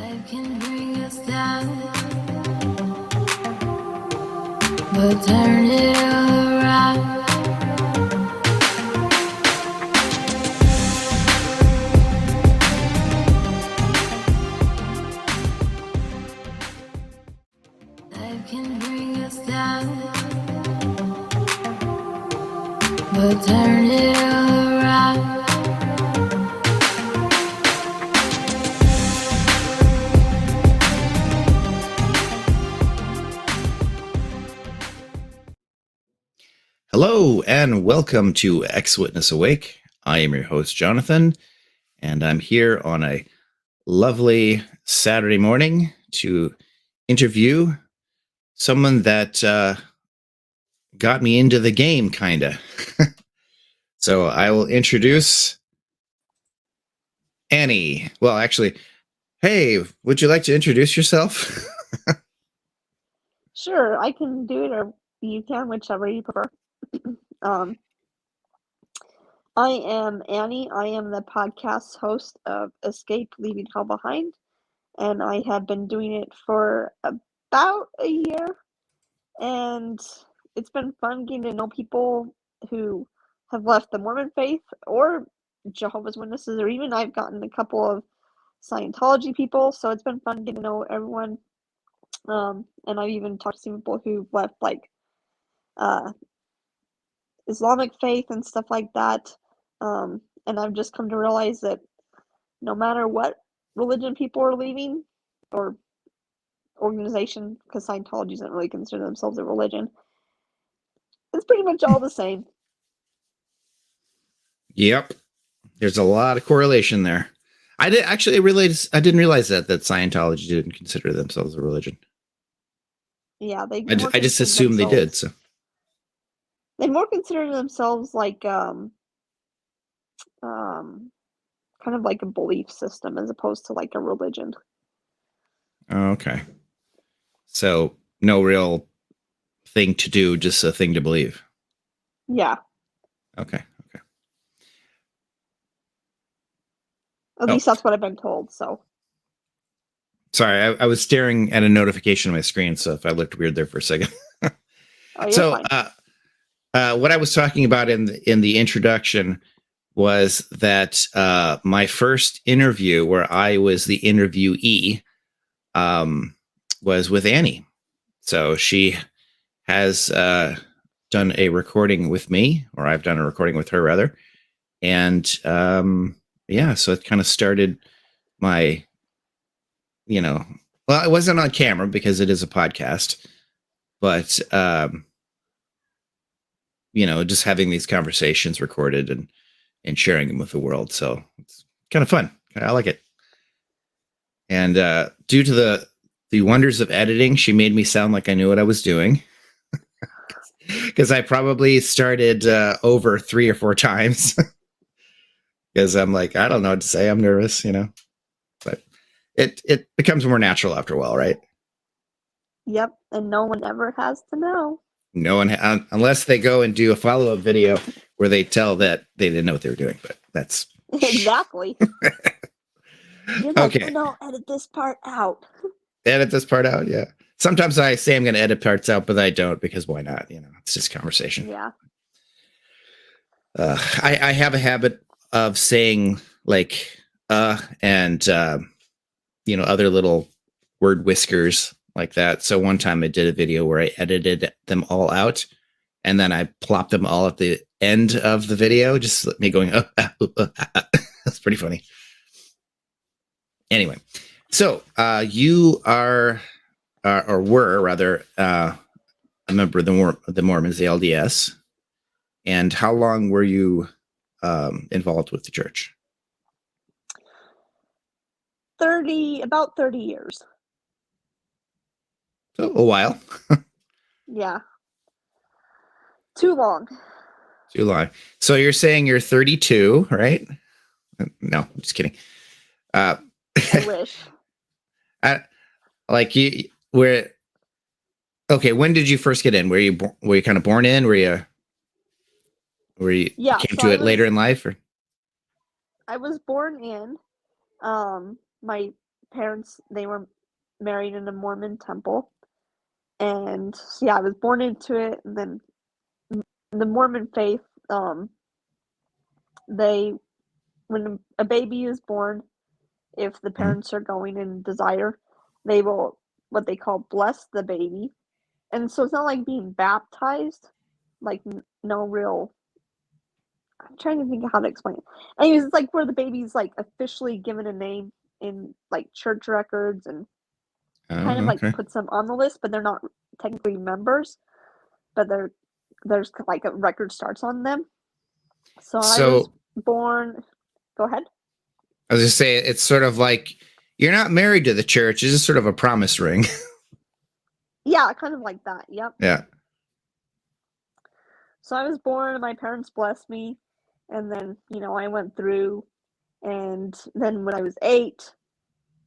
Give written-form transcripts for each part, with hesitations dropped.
Life can bring us down, but turn it all around. Life can bring us down, but turn it all around. Hello and welcome to Ex-Witness Awake. I am your host, Jonathan, and I'm here on a lovely Saturday morning to interview someone that got me into the game, kinda. So I will introduce Annie. Well, actually, hey, would you like to introduce yourself? Sure, I can do it, or you can, whichever you prefer. I am Annie. I am the podcast host of Escape Leaving Hell Behind, and I have been doing it for about a year, and it's been fun getting to know people who have left the Mormon faith or Jehovah's Witnesses, or even I've gotten a couple of Scientology people, so it's been fun getting to know everyone. And I've even talked to some people who left like Islamic faith and stuff like that. And I've just come to realize that no matter what religion people are leaving or organization, because Scientology doesn't really consider themselves a religion, it's pretty much all the same. Yep. There's a lot of correlation there. I didn't realize that Scientology didn't consider themselves a religion. Yeah, I just assumed they did. So they more consider themselves like kind of like a belief system as opposed to like a religion. Okay. So no real thing to do, just a thing to believe. Yeah. Okay. At least that's what I've been told, so. Sorry, I was staring at a notification on my screen, so if I looked weird there for a second. Oh, you're fine. What I was talking about in the introduction was that my first interview, where I was the interviewee, was with Annie. So she has done a recording with me, or I've done a recording with her rather, and yeah, so it kind of started my, well, it wasn't on camera because it is a podcast, but just having these conversations recorded and sharing them with the world. So it's kind of fun. I like it. And due to the wonders of editing, she made me sound like I knew what I was doing. Because I probably started over 3 or 4 times. Because I'm like, I don't know what to say. I'm nervous, But it becomes more natural after a while, right? Yep, and no one ever has to know. No one, unless they go and do a follow-up video where they tell that they didn't know what they were doing. But that's exactly. You're like, okay. Oh, no, edit this part out. Edit this part out, yeah. Sometimes I say I'm going to edit parts out, but I don't, because why not? It's just conversation. Yeah. I have a habit of saying like and other little word whiskers like that. So one time I did a video where I edited them all out, and then I plopped them all at the end of the video, just me going, That's pretty funny. Anyway, so you are, or were rather, a member of the Mormons, the LDS. And how long were you involved with the church? About 30 years. So a while. Yeah. Too long. Too long. So you're saying you're 32, right? No, I'm just kidding. I wish. Okay, when did you first get in? Were you kind of born in? Were you came to it later in life? Or? I was born in. My parents, they were married in a Mormon temple. And so, yeah, I was born into it. And then the Mormon faith, when a baby is born, if the parents are going in desire, they will, what they call, bless the baby. And so it's not like being baptized, like no real, I'm trying to think of how to explain it. Anyways, it's like where the baby's like officially given a name in like church records and kind of like puts them on the list, but they're not technically members, but there's like a record starts on them. So I was born. Go ahead. I was just saying, it's sort of like you're not married to the church. It's just sort of a promise ring. Yeah, kind of like that. Yep. Yeah. So I was born, and my parents blessed me, and then I went through, and then when I was 8,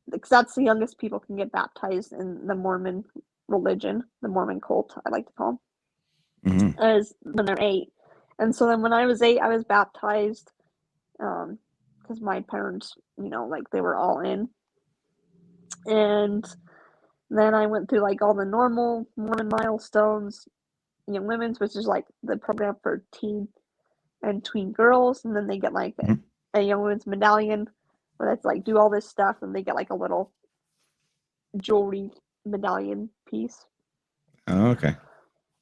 because that's the youngest people can get baptized in the Mormon religion, the Mormon cult, I like to call them, as when they're 8. And so then when I was 8, I was baptized, because my parents, like they were all in. And then I went through like all the normal Mormon milestones, Young Women's, which is like the program for teen and tween girls, and then they get like a Young Women's medallion where that's like do all this stuff, and they get like a little jewelry medallion piece. Oh, okay.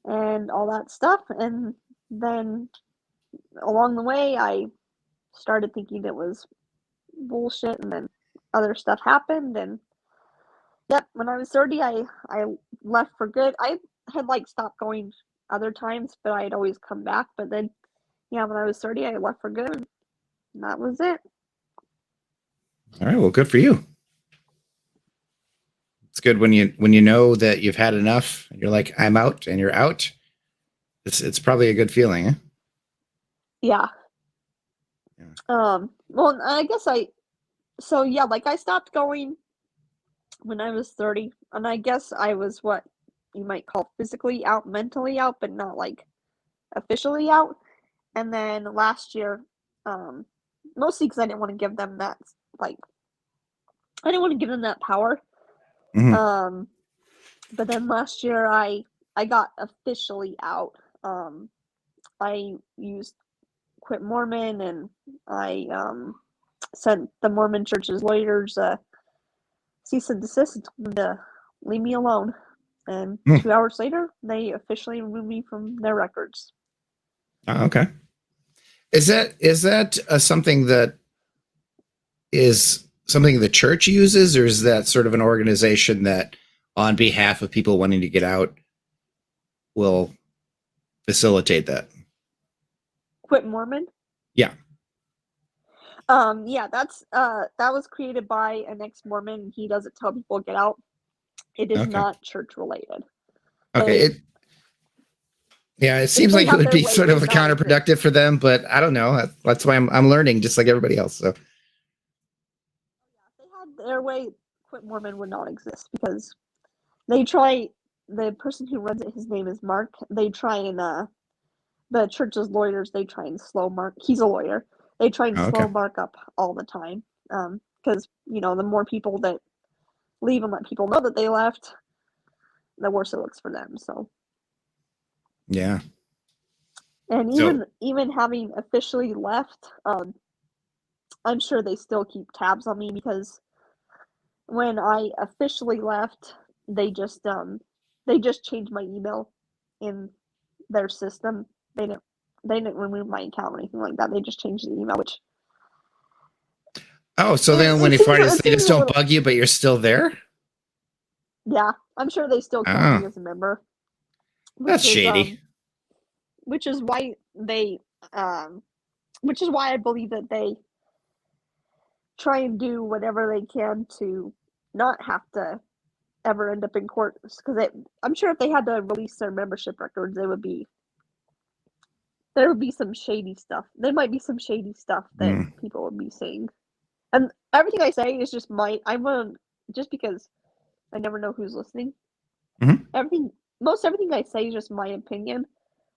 And all that stuff. And then along the way, I started thinking it was bullshit, and then other stuff happened. And yep, when I was 30, I left for good. I had like stopped going other times, but I'd always come back. But then, yeah, when I was 30, I left for good, and that was it. All right, well, good for you. It's good when you know that you've had enough and you're like, I'm out, and you're out. It's probably a good feeling, eh? Yeah. Well, I guess I stopped going when I was 30, and I guess I was what you might call physically out, mentally out, but not like officially out. And then last year, mostly because I didn't want to give them that, like, I didn't want to give them that power. But then last year I got officially out. I used Quit Mormon, and I sent the Mormon church's lawyers cease and desist and told them to leave me alone. And 2 hours later, they officially removed me from their records. Oh, okay. Is that something that is something the church uses, or is that sort of an organization that, on behalf of people wanting to get out, will facilitate that? Quit Mormon? Yeah. Yeah, that was created by an ex-Mormon, and he doesn't tell people to get out. It is not church related. Okay. It seems like it would be sort of counterproductive for them, but I don't know. That's why I'm learning, just like everybody else. So, if they had their way, Quit Mormon would not exist, because they try. The person who runs it, his name is Mark. They try and the church's lawyers, they try and slow Mark. He's a lawyer. They try and slow Mark up all the time, because the more people that leave and let people know that they left, the worse it looks for them. So. Yeah. And even having officially left, I'm sure they still keep tabs on me, because when I officially left, they just changed my email in their system. They didn't remove my account or anything like that. They just changed the email, which. Oh, so then when you find it, they just don't bug you, but you're still there? Yeah, I'm sure they still count me as a member. That's shady. Which is why I believe that they try and do whatever they can to not have to ever end up in court. Because I'm sure if they had to release their membership records, there would be some shady stuff. There might be some shady stuff that people would be saying. And everything I say is just just because I never know who's listening. Most everything I say is just my opinion.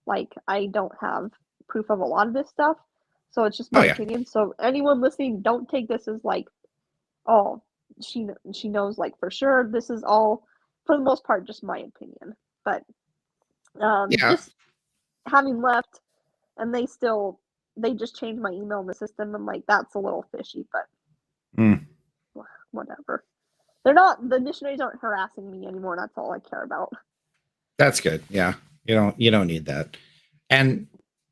Like, I don't have proof of a lot of this stuff, so it's just my opinion. So anyone listening, don't take this as like, oh, she knows like for sure this is all for the most part just my opinion. But Yeah. just having left and they just changed my email in the system. I'm like, that's a little fishy, but whatever. The missionaries aren't harassing me anymore. That's all I care about. That's good. Yeah. You don't need that. And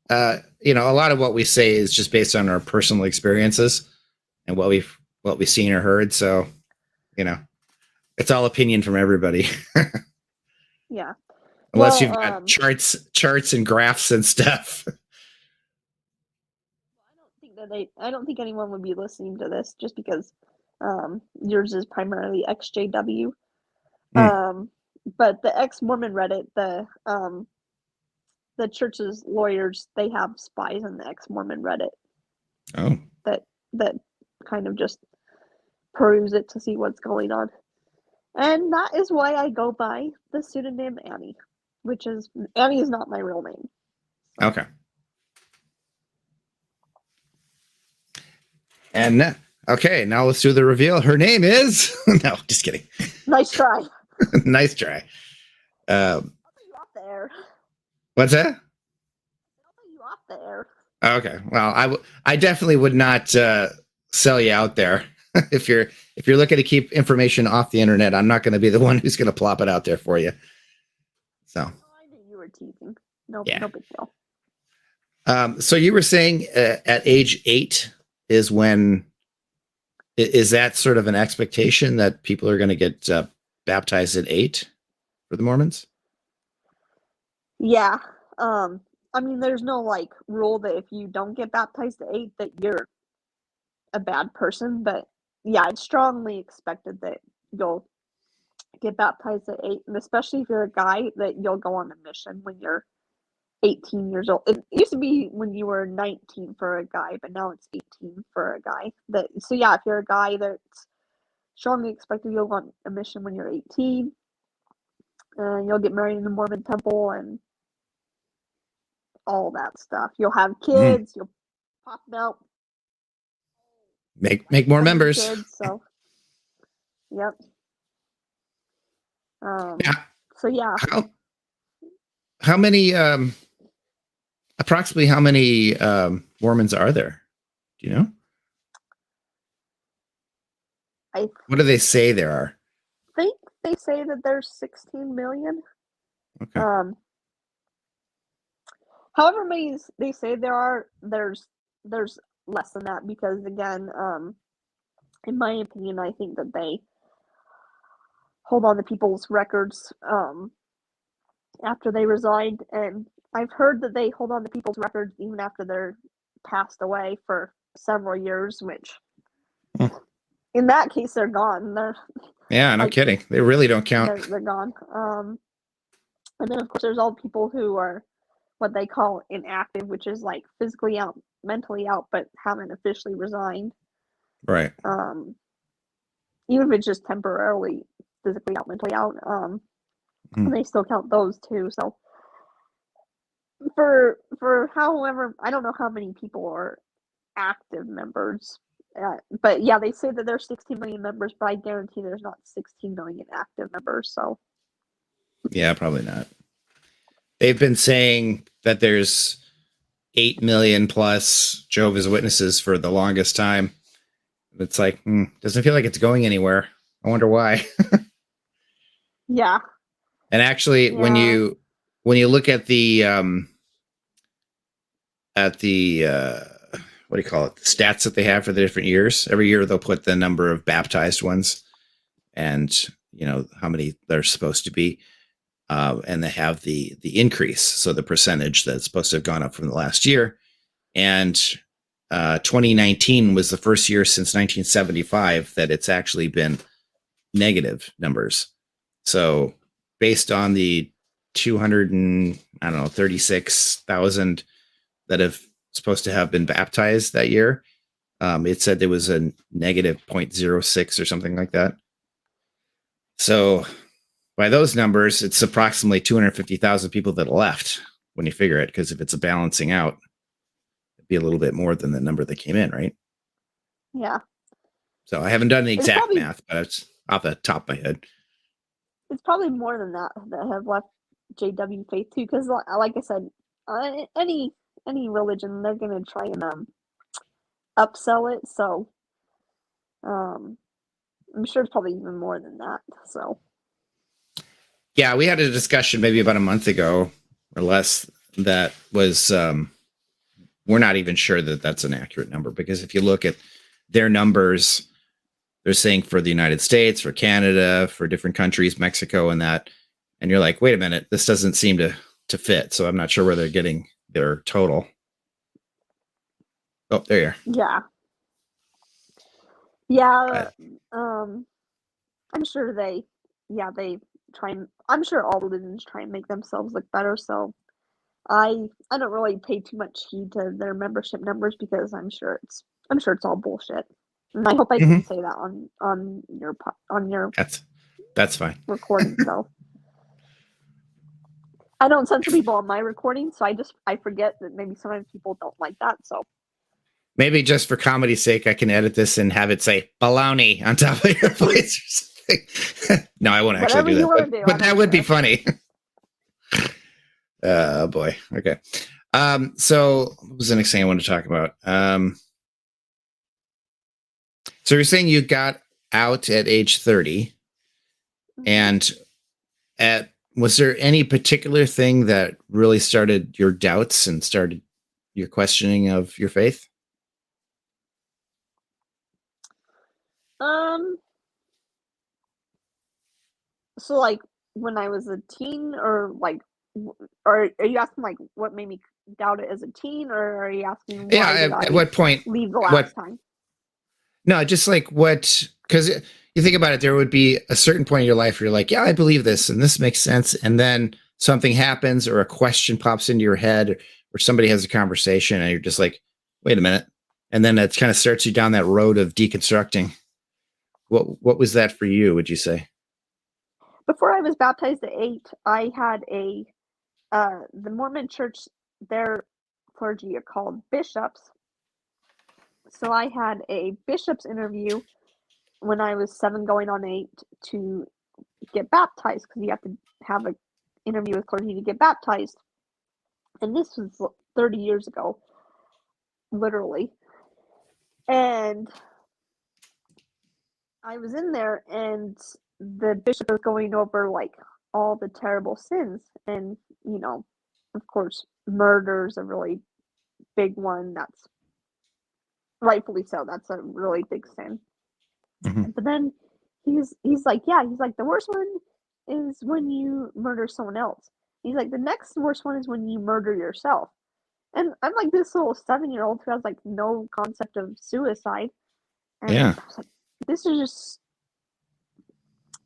a lot of what we say is just based on our personal experiences and what we've seen or heard. So, it's all opinion from everybody. Yeah. Unless you've got charts and graphs and stuff. I don't think anyone would be listening to this just because yours is primarily XJW. But the ex-Mormon Reddit, the church's lawyers, they have spies in the ex-Mormon Reddit. Oh. That kind of just peruse it to see what's going on. And that is why I go by the pseudonym Annie, Annie is not my real name. Okay. And okay, now let's do the reveal. Her name is no, just kidding. Nice try. Nice try. I'll put you off there. What's that? I'll put you off there. Okay. Well, I definitely would not sell you out there. If you're looking to keep information off the internet, I'm not going to be the one who's going to plop it out there for you. So. I knew you were teasing. No big deal. So you were saying at age 8 is that sort of an expectation that people are going to get baptized at 8 for the Mormons? Yeah. I mean, there's no like rule that if you don't get baptized at 8 that you're a bad person, but yeah, it's strongly expected that you'll get baptized at 8, and especially if you're a guy, that you'll go on a mission when you're 18 years old. It used to be when you were 19 for a guy, but now it's 18 for a guy. So yeah, if you're a guy, that's strongly expected you'll go on a mission when you're 18, and you'll get married in the Mormon temple and all that stuff. You'll have kids. You'll pop them out. Make more members. Kids, so yep. So yeah. How many approximately how many Mormons are there? Do you know? What do they say there are? I think they say that there's 16 million. Okay. However many they say there are, there's less than that because again, in my opinion, I think that they hold on to people's records after they resigned, and I've heard that they hold on to people's records even after they're passed away for several years, which in that case they're gone. Yeah, no kidding. They really don't count. They're gone. And then of course there's all people who are what they call inactive, which is like physically out, mentally out, but haven't officially resigned. Right. Even if it's just temporarily physically out, mentally out, they still count those too. So for however, I don't know how many people are active members, but yeah, they say that there's 16 million members, but I guarantee there's not 16 million active members. So yeah, probably not. They've been saying that there's 8 million plus Jehovah's Witnesses for the longest time. It's like, doesn't feel like it's going anywhere. I wonder why. Yeah. And actually, when you look at the what do you call it? The stats that they have for the different years. Every year they'll put the number of baptized ones and how many they're supposed to be. And they have the increase. So the percentage that's supposed to have gone up from the last year. And 2019 was the first year since 1975 that it's actually been negative numbers. So based on the 236,000 that have supposed to have been baptized that year, it said there was a negative 0.06 or something like that. So by those numbers, it's approximately 250,000 people that left when you figure it, because if it's a balancing out, it'd be a little bit more than the number that came in, right? Yeah. So I haven't done the exact probably- math, but it's off the top of my head. It's probably more than that have left JW faith too, because like I said, any religion, they're gonna try and upsell it. So I'm sure it's probably even more than that. So Yeah, we had a discussion maybe about a month ago or less that was we're not even sure that that's an accurate number, because if you look at their numbers, they're saying for the United States, for Canada, for different countries, Mexico, and that, and you're like, wait a minute, this doesn't seem to fit. So I'm not sure where they're getting their total. Oh, there you are. Yeah. I'm sure they try and I'm sure all religions try and make themselves look better. So I don't really pay too much heed to their membership numbers, because I'm sure it's all bullshit. And I hope I didn't say that on your That's fine. recording. So I don't censor people on my recording, so I forget that maybe sometimes people don't like that. So maybe just for comedy's sake, I can edit this and have it say baloney on top of your voice or something. No, I won't actually do that. But that would be funny. Oh boy. Okay. So what was the next thing I wanted to talk about? So you're saying you got out at age 30, and was there any particular thing that really started your doubts and started your questioning of your faith? So like when I was a teen, or like, or are you asking like what made me doubt it as a teen, or are you asking why did At what point? leave the last time? No, just like what, because you think about it, there would be a certain point in your life where you're like, yeah, I believe this and this makes sense. And then something happens or a question pops into your head, or somebody has a conversation and you're just like, wait a minute. And then it kind of starts you down that road of deconstructing. What was that for you, would you say? Before I was baptized at 8, I had the Mormon church, their clergy are called bishops. So I had a bishop's interview when I was 7 going on 8 to get baptized, because you have to have an interview with clergy to get baptized. And this was 30 years ago, literally. And I was in there, and the bishop was going over like all the terrible sins, and of course, murder's a really big one. That's rightfully so. That's a really big sin. Mm-hmm. But then he's like, the worst one is when you murder someone else. He's like, the next worst one is when you murder yourself. And I'm like this little 7-year-old who has like no concept of suicide. And Yeah. I was like, this is just.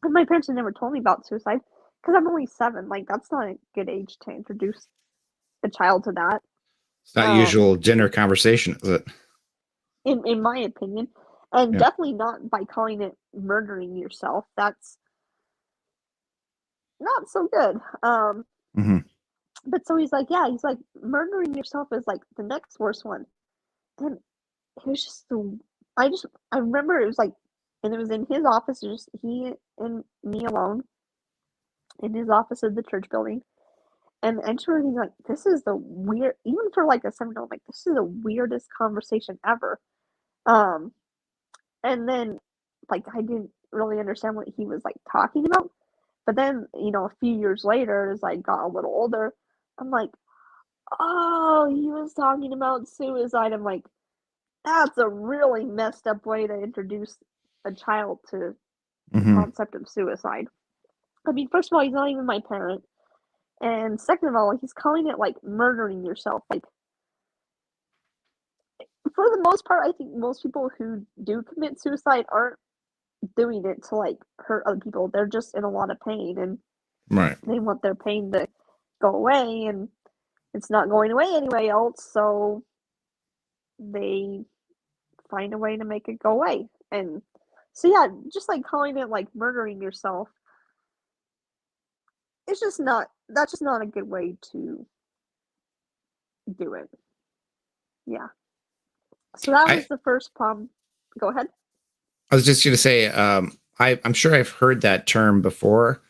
And my parents had never told me about suicide, because I'm only 7. Like, that's not a good age to introduce a child to that. It's not usual dinner conversation, is it? In my opinion. And definitely not by calling it murdering yourself. That's not so good. But so he's like, murdering yourself is like the next worst one. And it was just I remember it was like, and it was in his office, just he and me alone in his office of the church building. And I just remember thinking, like, this is the weird, even for like a 7-year-old, like, this is the weirdest conversation ever. And then, like, I didn't really understand what he was like talking about. But then, a few years later, as I got a little older, I'm like, oh, he was talking about suicide. I'm like, that's a really messed up way to introduce a child to the concept of suicide. I mean, first of all, he's not even my parent. And second of all, he's calling it like murdering yourself. Like, for the most part, I think most people who do commit suicide aren't doing it to like hurt other people. They're just in a lot of pain, and they want their pain to go away, and it's not going away anyway else, so they find a way to make it go away. And so yeah, just like calling it like murdering yourself, it's just not, that's just not a good way to do it. Yeah. So that was the first problem. Go ahead. I was just going to say, I'm sure I've heard that term before.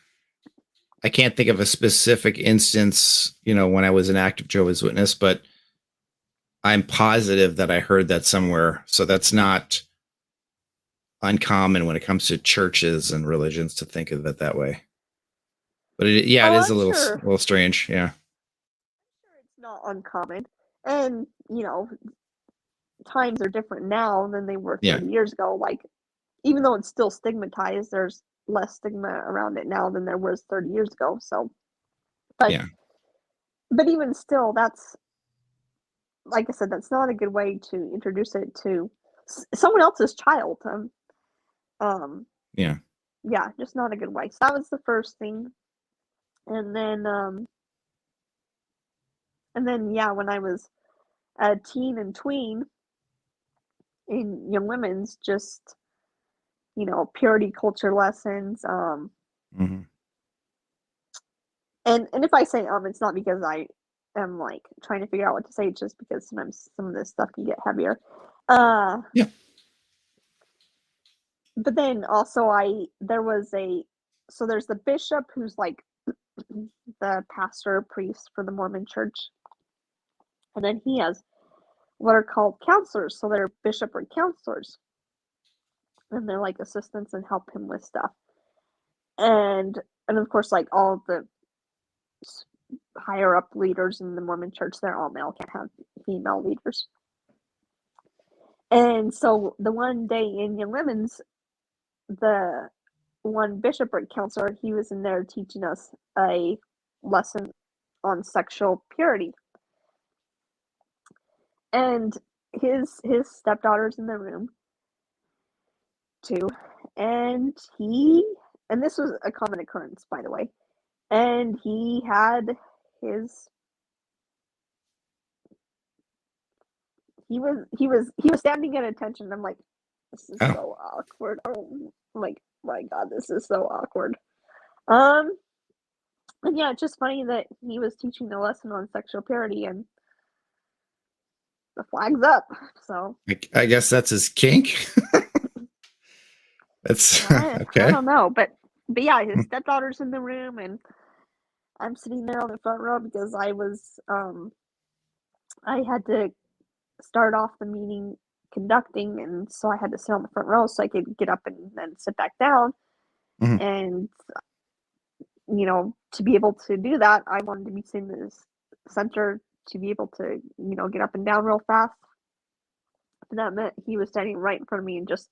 I can't think of a specific instance, when I was an active Jehovah's Witness, but I'm positive that I heard that somewhere. So that's not uncommon when it comes to churches and religions to think of it that way. But it is a little strange. Yeah. I'm sure it's not uncommon. And, times are different now than they were 30 years ago. Like, even though it's still stigmatized, there's less stigma around it now than there was 30 years ago. So, but even still, that's, like I said, that's not a good way to introduce it to someone else's child. Yeah, just not a good way. So that was the first thing. And then, when I was a teen and tween in Young Women's, just, purity culture lessons. Mm-hmm. And if I say it's not because I am like trying to figure out what to say, it's just because sometimes some of this stuff can get heavier. Yeah. But then also there's the bishop who's like the pastor priest for the Mormon church. And then he has what are called counselors. So they're bishop or counselors. And they're like assistants and help him with stuff. And of course, like all of the higher up leaders in the Mormon church, they're all male, can't have female leaders. And so the one day in Young Women's, the one bishop or counselor, he was in there teaching us a lesson on sexual purity. And his stepdaughter's in the room too. And this was a common occurrence, by the way. And he had he was standing at attention. I'm like, this is so awkward. Oh, like, my God, this is so awkward. And yeah, it's just funny that he was teaching the lesson on sexual purity and the flag's up. So I guess that's his kink. That's okay. I don't know, but yeah, his stepdaughter's in the room, and I'm sitting there on the front row because I was I had to start off the meeting conducting, and so I had to sit on the front row so I could get up and then sit back down. Mm-hmm. And to be able to do that, I wanted to be sitting in the center to be able to get up and down real fast. And that meant he was standing right in front of me and just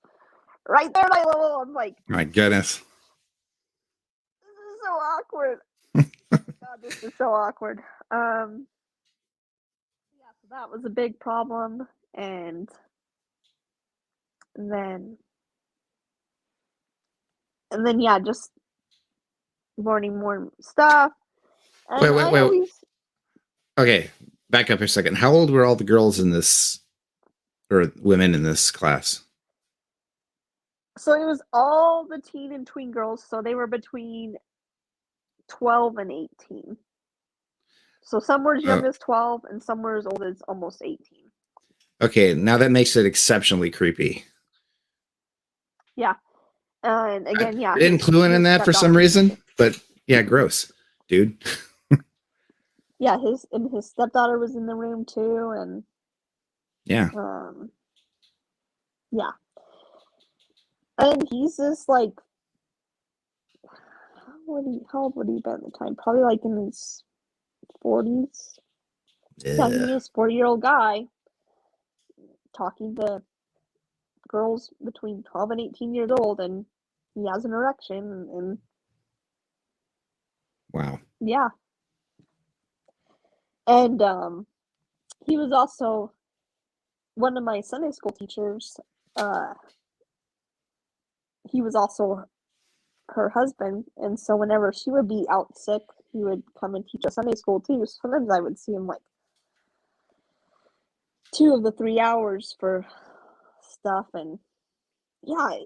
right there at eye level. I'm like, my goodness, this is so awkward. God, this is so awkward. Yeah, so that was a big problem. And then yeah, just learning more stuff. And wait. Okay, back up a second. How old were all the girls in this, or women in this class? So it was all the teen and tween girls. So they were between 12 and 18. So some were as young as 12 and some were as old as almost 18. Okay, now that makes it exceptionally creepy. Yeah. And again, yeah. I didn't clue in that for some reason, but yeah, gross, dude. Yeah, his stepdaughter was in the room too, and yeah. Yeah. And he's just like, how old would he be at the time? Probably like in his 40s. Yeah, he's this 40-year-old guy talking to girls between 12 and 18 years old, and he has an erection, and wow. Yeah. And he was also one of my Sunday school teachers. He was also her husband, and so whenever she would be out sick, he would come and teach us Sunday school too. Sometimes I would see him like 2 of the 3 hours for stuff, and yeah,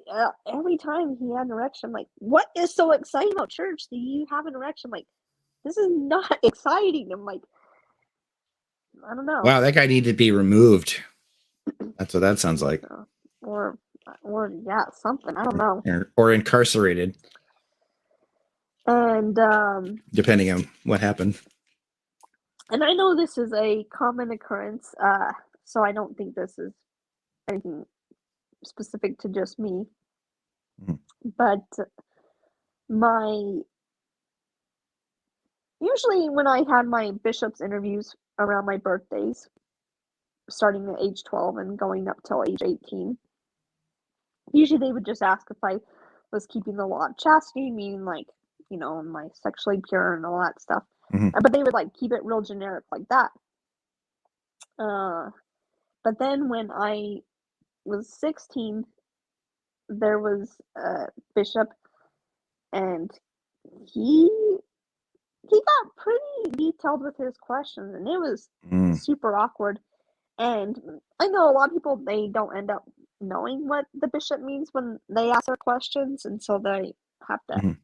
every time he had an erection, I'm like, what is so exciting about church? Do you have an erection? I'm like, this is not exciting. I'm like, I don't know. Wow, that guy needed to be removed. That's what that sounds like. Or or yeah, something, I don't know. Or incarcerated, And depending on what happened. and I know this is a common occurrence, so I don't think this is anything specific to just me. Mhm. But usually when I had my bishop's interviews around my birthdays, starting at age 12 and going up till age 18, usually they would just ask if I was keeping the law of chastity, meaning like, am I sexually pure and all that stuff. Mhm. But they would like keep it real generic like that. But then when I was 16, there was a bishop, and he got pretty detailed with his questions, and it was super awkward. And I know a lot of people, they don't end up knowing what the bishop means when they ask their questions, and so they have to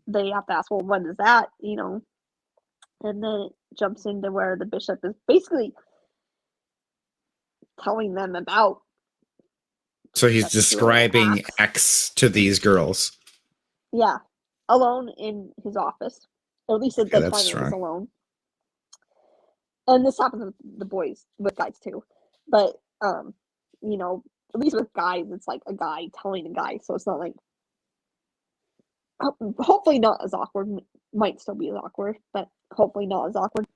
ask, well, what is that? And then it jumps into where the bishop is basically telling them about. So he's describing acts to these girls. Yeah, alone in his office, or at least at the time it was alone. And this happens with guys too, but at least with guys, it's like a guy telling a guy, so it's not like, hopefully not as awkward. Might still be as awkward, but hopefully not as awkward.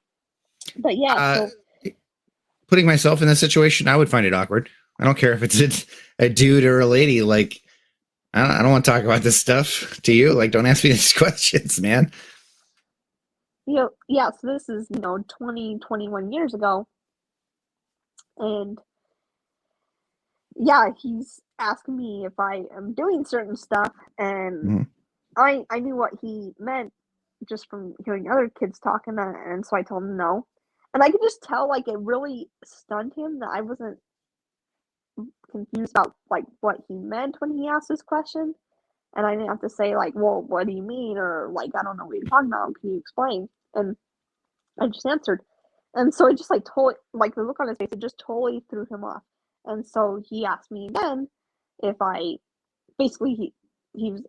But yeah, so putting myself in this situation, I would find it awkward. I don't care if it's a dude or a lady. Like, I don't want to talk about this stuff to you. Like, don't ask me these questions, man. Yeah, so this is 20, 21 years ago, and yeah, he's asking me if I am doing certain stuff, and I knew what he meant just from hearing other kids talking, and so I told him no. And I could just tell, like, it really stunned him that I wasn't confused about, like, what he meant when he asked this question. And I didn't have to say, like, well, what do you mean? Or, like, I don't know what you're talking about. Can you explain? And I just answered. And so it just, like, totally, like, the look on his face, it just totally threw him off. And so he asked me again if I, basically, he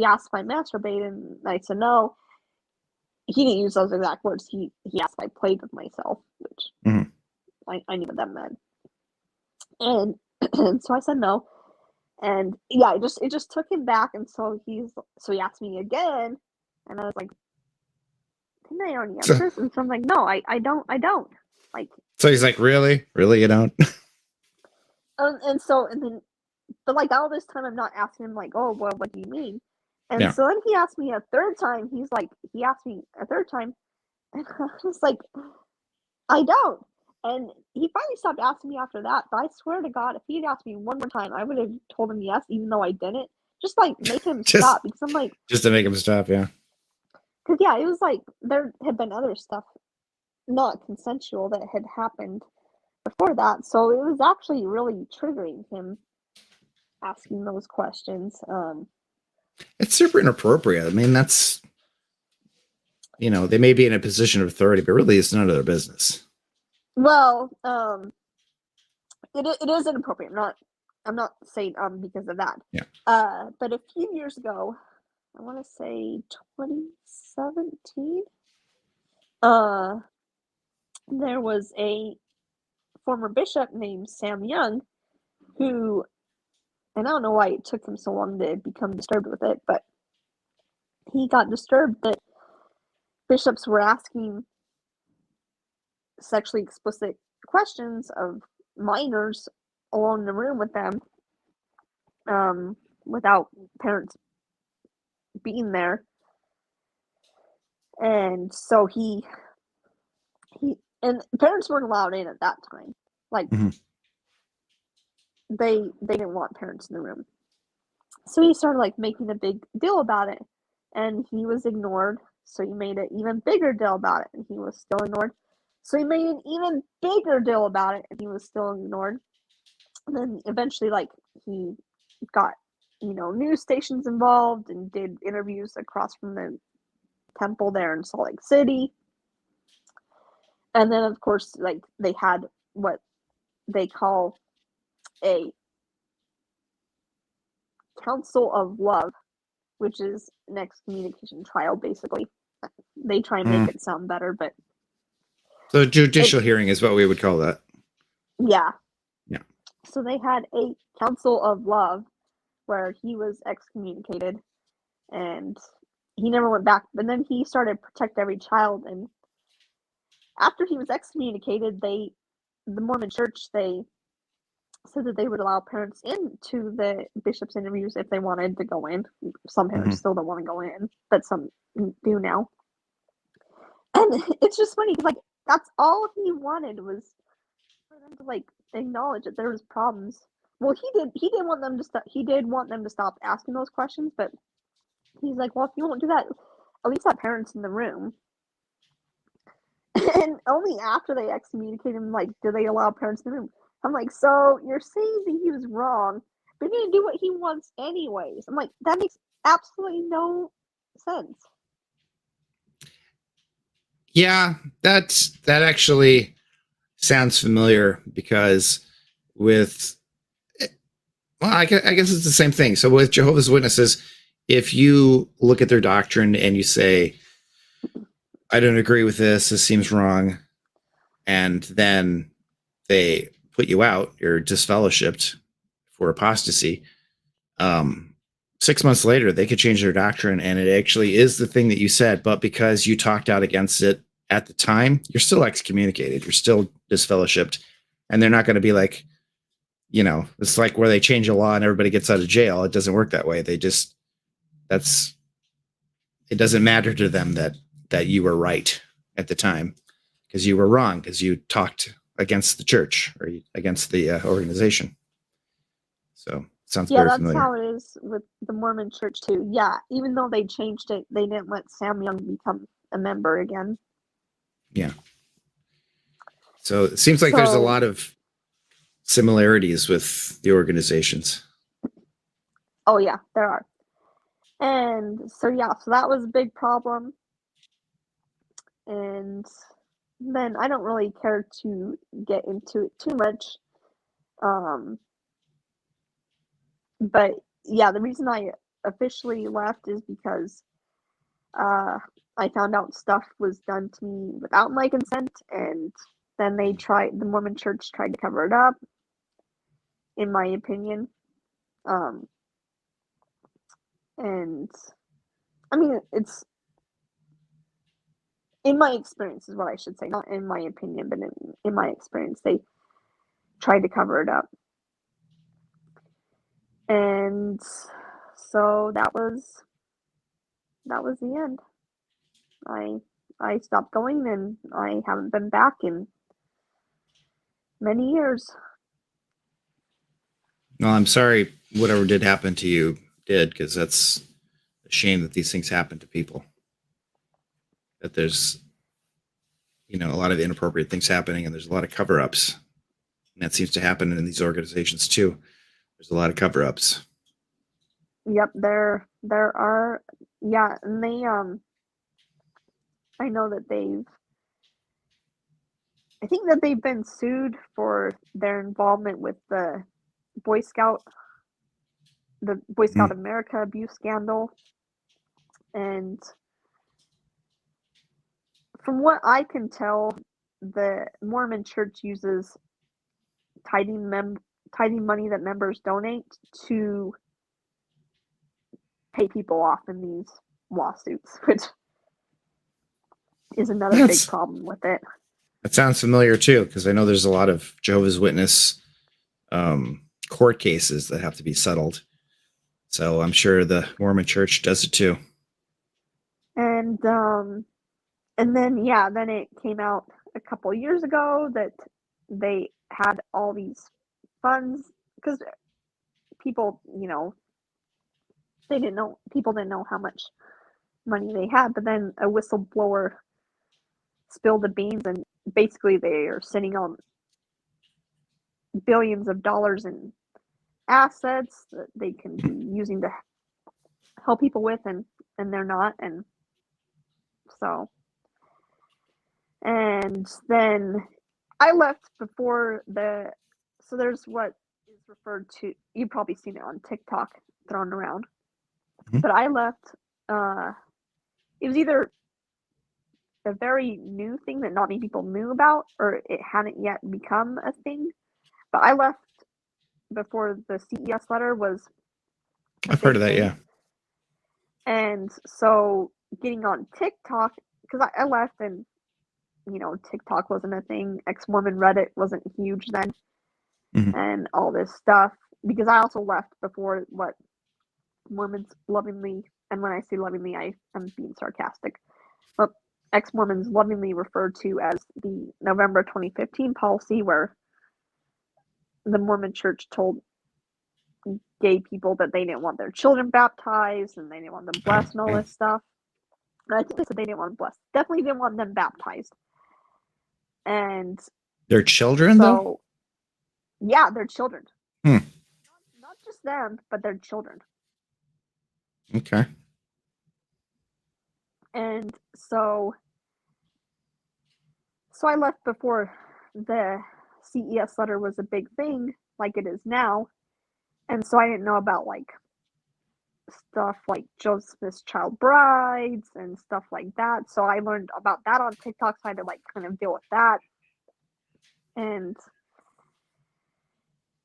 asked if I masturbated, and I said no. He didn't use those exact words. He asked if I played with myself, which I knew what that meant. And so I said no. And yeah, it just took him back, and so he asked me again, and I was like, didn't I already answer this? And so I'm like, no, I don't. Like, so he's like, really you don't? and then, but like all this time I'm not asking him like, oh, well, what do you mean? And so then he asked me a third time. He asked me a third time, and I was like, I don't. And he finally stopped asking me after that. But I swear to God, if he had asked me one more time, I would have told him yes, even though I didn't. Just like make him stop, because I'm like, just to make him stop, yeah. Because yeah, it was like there had been other stuff, not consensual, that had happened before that, so it was actually really triggering him asking those questions. It's super inappropriate. I mean, that's, they may be in a position of authority, but really it's none of their business. Well, it is inappropriate. I'm not saying because of that. Yeah. But a few years ago, I want to say 2017, there was a former bishop named Sam Young who, and I don't know why it took him so long to become disturbed with it, but he got disturbed that bishops were asking sexually explicit questions of minors alone in the room with them, without parents being there. And so he and parents weren't allowed in at that time. Like, they didn't want parents in the room. So he started like making a big deal about it, and he was ignored. So he made an even bigger deal about it, and he was still ignored. So he made an even bigger deal about it, and he was still ignored. And then eventually, like, he got, news stations involved and did interviews across from the temple there in Salt Lake City. And then, of course, like, they had what they call a council of love, which is an excommunication trial, basically. They try and make it sound better, but so judicial hearing is what we would call that. Yeah. Yeah. So they had a council of love where he was excommunicated and he never went back. But then he started Protect Every Child, and after he was excommunicated, the Mormon Church, they said that they would allow parents into the bishop's interviews if they wanted to go in. Some parents still don't want to go in, but some do now. And it's just funny because, like, that's all he wanted was for them to, like, acknowledge that there was problems. Well, he did want them to stop. He did want them to stop asking those questions, but he's like, well, if you won't do that, at least have parents in the room. And only after they excommunicate him, like, do they allow parents in the room. I'm like, so you're saying that he was wrong, but you're gonna do what he wants anyways. I'm like, that makes absolutely no sense. Yeah, that actually sounds familiar because with, well, I guess it's the same thing. So with Jehovah's Witnesses, if you look at their doctrine and you say, I don't agree with this, this seems wrong, and then they put you out, you're disfellowshipped for apostasy. 6 months later, they could change their doctrine, and it actually is the thing that you said, but because you talked out against it at the time, you're still excommunicated, you're still disfellowshipped, and they're not going to be like, you know, it's like where they change a law and everybody gets out of jail. It doesn't work that way. They just, it doesn't matter to them that you were right at the time because you were wrong because you talked against the church or against the organization. So sounds very familiar. Yeah, that's how it is with the Mormon Church too. Yeah, even though they changed it, they didn't let Sam Young become a member again. Yeah. So it seems like there's a lot of similarities with the organizations. Oh yeah, there are. And so yeah, so that was a big problem. And then I don't really care to get into it too much. But yeah, the reason I officially left is because I found out stuff was done to me without my consent, and then the Mormon Church tried to cover it up, in my opinion. And I mean, it's in my experience is what I should say, not in my opinion, but in my experience, they tried to cover it up. And so that was the end. I stopped going, and I haven't been back in many years. Well, I'm sorry whatever did happen to you did, because that's a shame that these things happen to people. That there's, you know, a lot of inappropriate things happening, and there's a lot of cover-ups. And that seems to happen in these organizations too. There's a lot of cover-ups. Yep, there are. Yeah, and they I know that I think that they've been sued for their involvement with the Boy Scout America abuse scandal. And from what I can tell, the Mormon Church uses tithing money that members donate to pay people off in these lawsuits, which is another big problem with it. That sounds familiar too, because I know there's a lot of Jehovah's Witness court cases that have to be settled. So I'm sure the Mormon Church does it too. And then then it came out a couple years ago that they had all these funds because people, you know, people didn't know how much money they had, but then a whistleblower spilled the beans, and basically they are sitting on billions of dollars in assets that they can be using to help people with, and they're not. And so, and then I left before so there's what is referred to, you've probably seen it on TikTok, thrown around. Mhm. But I left. It was either a very new thing that not many people knew about, or it hadn't yet become a thing. But I left before the CES letter was a I've heard big of that. thing. Yeah. And so getting on TikTok, because I left and, TikTok wasn't a thing. Ex-Mormon Reddit wasn't huge then, Mhm. and all this stuff. Because I also left before what Mormons lovingly, and when I say lovingly, I am being sarcastic, but ex-Mormons lovingly referred to as the November 2015 policy, where the Mormon Church told gay people that they didn't want their children baptized and they didn't want them blessed and all this stuff. And I think they said they didn't want them blessed. Definitely didn't want them baptized. And Their children, though? so, yeah, their children. Hmm. Not just them, but their children. Okay. And so I left before the CES letter was a big thing, like it is now. And so I didn't know about like stuff like Joseph Smith's child brides and stuff like that. So I learned about that on TikTok, so I had to like kind of deal with that. And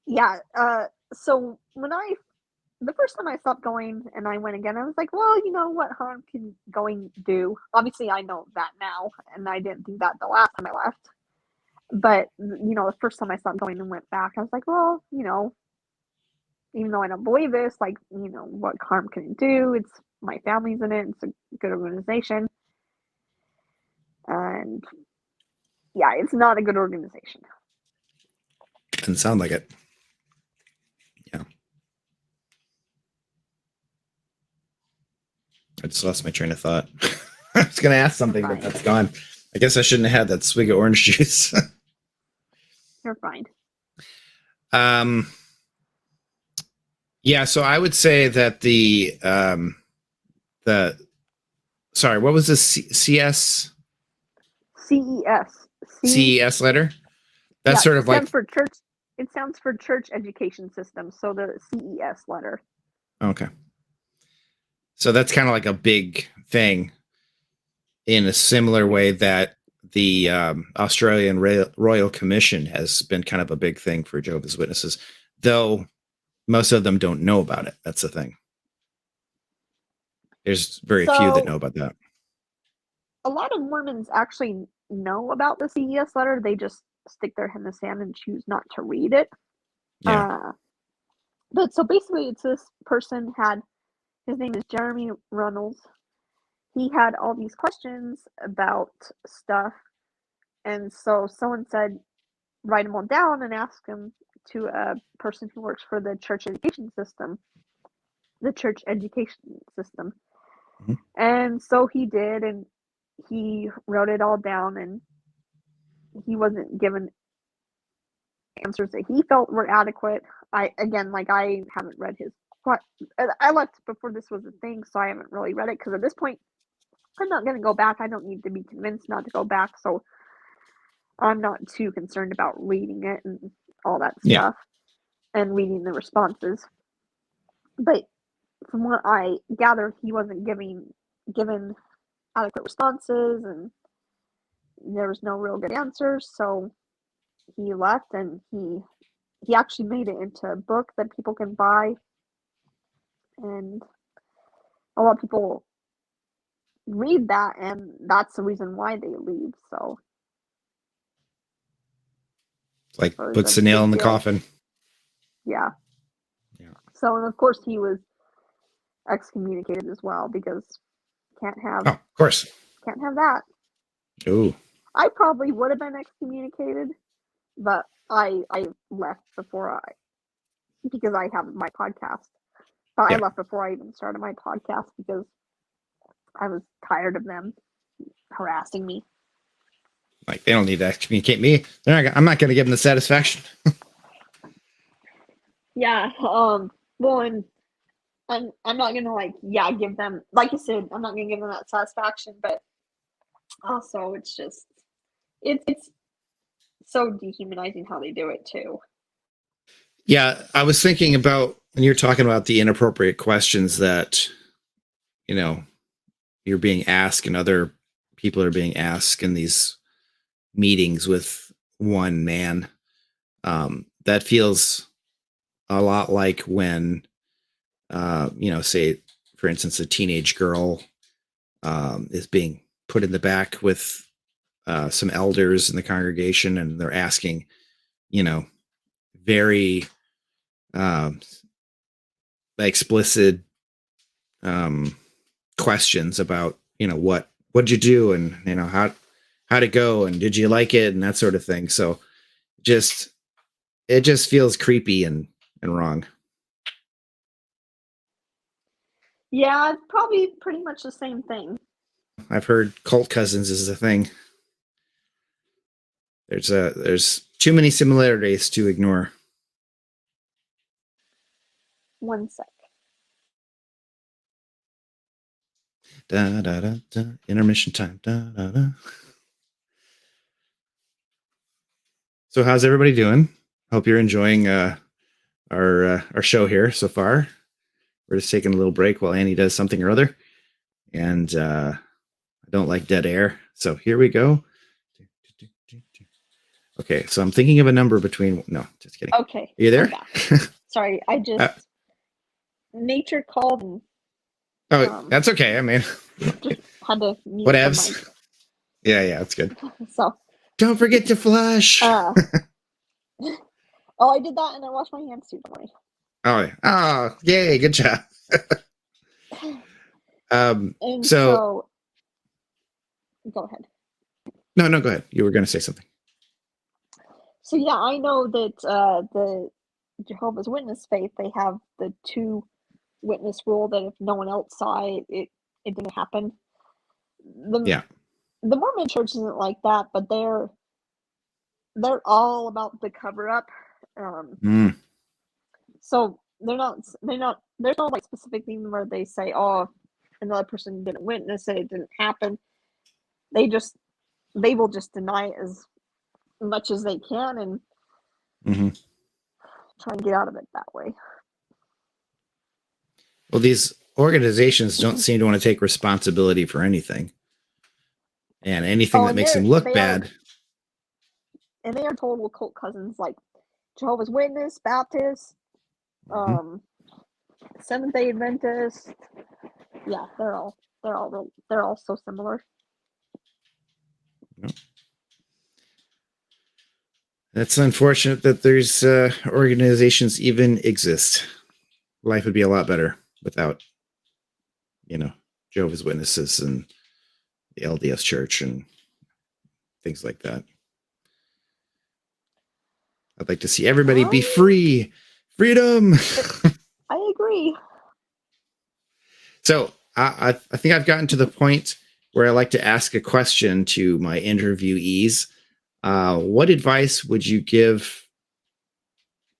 yeah, so the first time I stopped going and I went again, I was like, well, what harm can going do? Obviously, I know that now, and I didn't do that the last time I left. But, the first time I stopped going and went back, I was like, well, even though I don't believe this, like, what harm can it do? It's my family's in it. It's a good organization. And yeah, it's not a good organization. Doesn't sound like it. Yeah. I just lost my train of thought. I was going to ask something, but that's gone. I guess I shouldn't have had that swig of orange juice. You're fine. Yeah, so I would say that sorry, what was this CS? CES. CES letter? That's sort of like for church. It stands for Church Education System. So the CES letter. Okay. So that's kind of like a big thing in a similar way that the Australian Royal Commission has been kind of a big thing for Jehovah's Witnesses, though most of them don't know about it. That's the thing. There's very few that know about that. A lot of Mormons actually know about the CES letter. They just stick their head in the sand and choose not to read it. Yeah. But so basically, it's this person his name is Jeremy Reynolds. He had all these questions about stuff. And so someone said, write them all down and ask them to a person who works for the church education system. Mm-hmm. And so he did, and he wrote it all down, and he wasn't given answers that he felt were adequate. I haven't read his. I left before this was a thing, so I haven't really read it, because at this point, I'm not going to go back. I don't need to be convinced not to go back, so I'm not too concerned about reading it and all that stuff and reading the responses. But from what I gathered, he wasn't given adequate responses, and there was no real good answers, so he left, and he actually made it into a book that people can buy, and a lot of people read that, and that's the reason why they leave. So it's like puts the nail in the coffin. Yeah. So, and of course he was excommunicated as well, because can't have that. Oh. I probably would have been excommunicated, but I left because I have my podcast. But I left before I even started my podcast, because I was tired of them harassing me. Like, they don't need to excommunicate me. I'm not going to give them the satisfaction. Yeah. Well, and I'm not gonna give them, like you said, I'm not gonna give them that satisfaction, but also it's just it's so dehumanizing how they do it too. Yeah, I was thinking about And you're talking about the inappropriate questions that, you know, you're being asked and other people are being asked in these meetings with one man. That feels a lot like when, say, for instance, a teenage girl is being put in the back with some elders in the congregation, and they're asking, very um, explicit questions about, what'd you do, and how'd it go, and did you like it, and that sort of thing. So it just feels creepy and wrong. Yeah, it's probably pretty much the same thing. I've heard cult cousins is a thing. There's too many similarities to ignore. One sec. Da, da, da, da. Intermission time. Da, da, da. So how's everybody doing? Hope you're enjoying our show here so far. We're just taking a little break while Annie does something or other. And I don't like dead air. So here we go. Okay, so I'm thinking of a number between... No, just kidding. Okay. Are you there? Sorry, I just... nature called and... Oh, that's okay. I mean... just had to mute whatevs. the mic. Yeah, that's good. So... Don't forget to flush! I did that and I washed my hands too, don't worry. Oh, yay, good job. And so... Go ahead. No, go ahead. You were going to say something. So yeah, I know that the Jehovah's Witness faith, they have the 2 witness rule that if no one else saw it, it didn't happen. The Mormon church isn't like that, but they're all about the cover up. So there's no like specific thing where they say, oh, another person didn't witness it, it didn't happen. They will just deny it as much as they can and try and get out of it that way. Well, these organizations don't seem to want to take responsibility for anything. And anything that makes them look bad. And they are total cult cousins, like Jehovah's Witness, Baptist, Seventh-day Adventist. Yeah, they're all so similar. That's unfortunate that there's organizations even exist. Life would be a lot better without, Jehovah's Witnesses and the LDS Church and things like that. I'd like to see everybody be free. Freedom. I agree. So I think I've gotten to the point where I like to ask a question to my interviewees. What advice would you give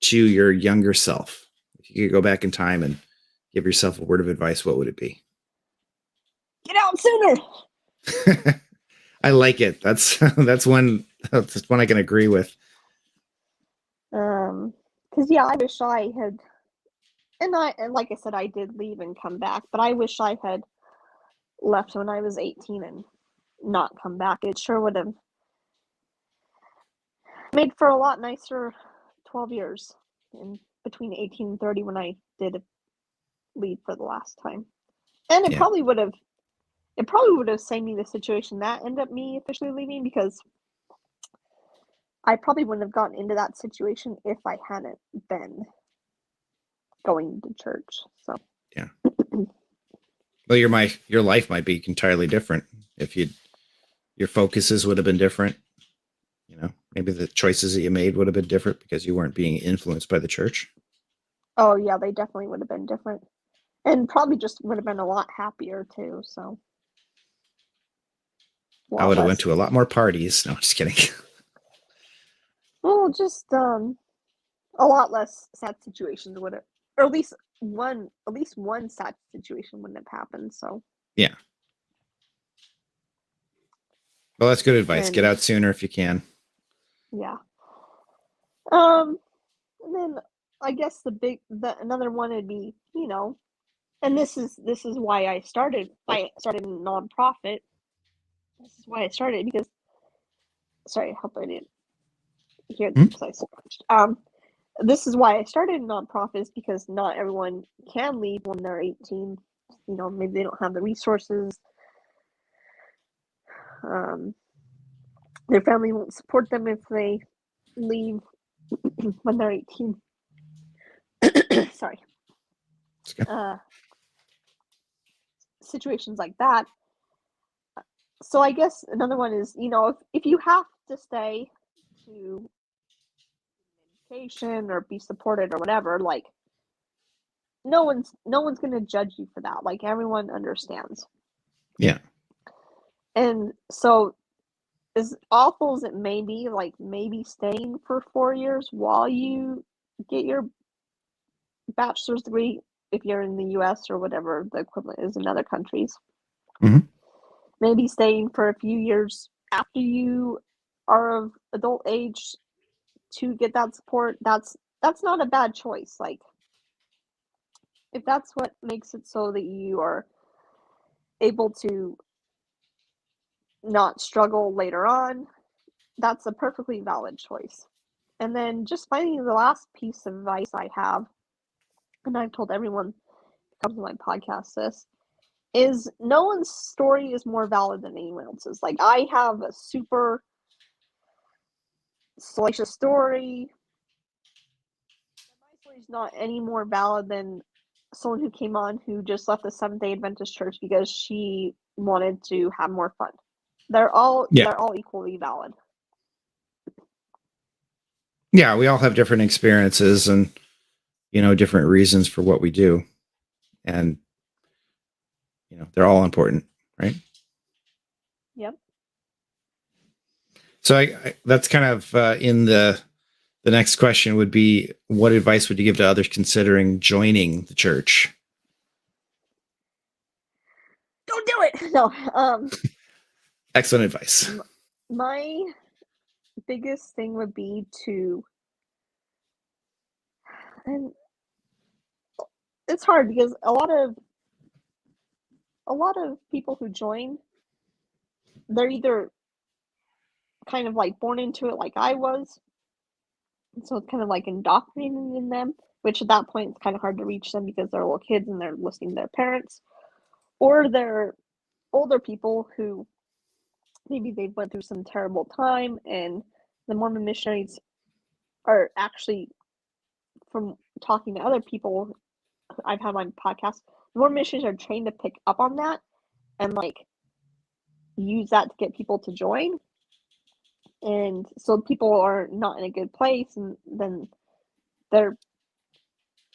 to your younger self? If you could go back in time and give yourself a word of advice, what would it be? Get out sooner. I like it. That's one I can agree with. Because I wish I had, and like I said, I did leave and come back, but I wish I had left when I was 18 and not come back. It sure would have made for a lot nicer 12 years in between 18 and 30 when I did leave for the last time. And it probably would have saved me the situation that ended up me officially leaving, because I probably wouldn't have gotten into that situation if I hadn't been going to church. So yeah. Well, your life might be entirely different if your focuses would have been different. Maybe the choices that you made would have been different because you weren't being influenced by the church. Oh yeah, they definitely would have been different, and probably just would have been a lot happier too. So I would have went to a lot more parties. No, just kidding. Well, just a lot less sad situations would have, or at least one sad situation wouldn't have happened. So yeah. Well, that's good advice. Get out sooner if you can. Yeah. And then I guess another one would be, and this is why I started a nonprofit. This is why I started because, sorry, I hope I didn't hear Hmm? because I scratched. This is why I started nonprofits, because not everyone can leave when they're 18. Maybe they don't have the resources. Their family won't support them if they leave when they're 18. Sorry. Situations like that. So I guess another one is, if you have to stay to education or be supported or whatever, like no one's going to judge you for that. Like everyone understands. Yeah. And so as awful as it may be, like maybe staying for 4 years while you get your bachelor's degree, if you're in the US or whatever the equivalent is in other countries. Mhm. Maybe staying for a few years after you are of adult age to get that support, that's not a bad choice. Like if that's what makes it so that you are able to not struggle later on, that's a perfectly valid choice. And then just finally, the last piece of advice I have, and I've told everyone who comes to my podcast this, is no one's story is more valid than anyone else's. Like I have a super salacious story. My story is not any more valid than someone who came on who just left the Seventh-day Adventist church because she wanted to have more fun. They're all equally valid. Yeah, we all have different experiences and different reasons for what we do, and they're all important, right? Yep. So that's kind of in the next question would be, what advice would you give to others considering joining the church? Don't do it. No. Excellent advice. My biggest thing would be and it's hard because a lot of people who join, they're either kind of like born into it like I was, and so it's kind of like indoctrinated in them, which at that point it's kind of hard to reach them because they're little kids and they're listening to their parents, or they're older people who maybe they've went through some terrible time, and the Mormon missionaries are actually, from talking to other people I've had on my podcast, the Mormon missionaries are trained to pick up on that and like use that to get people to join. And so people are not in a good place, and then they're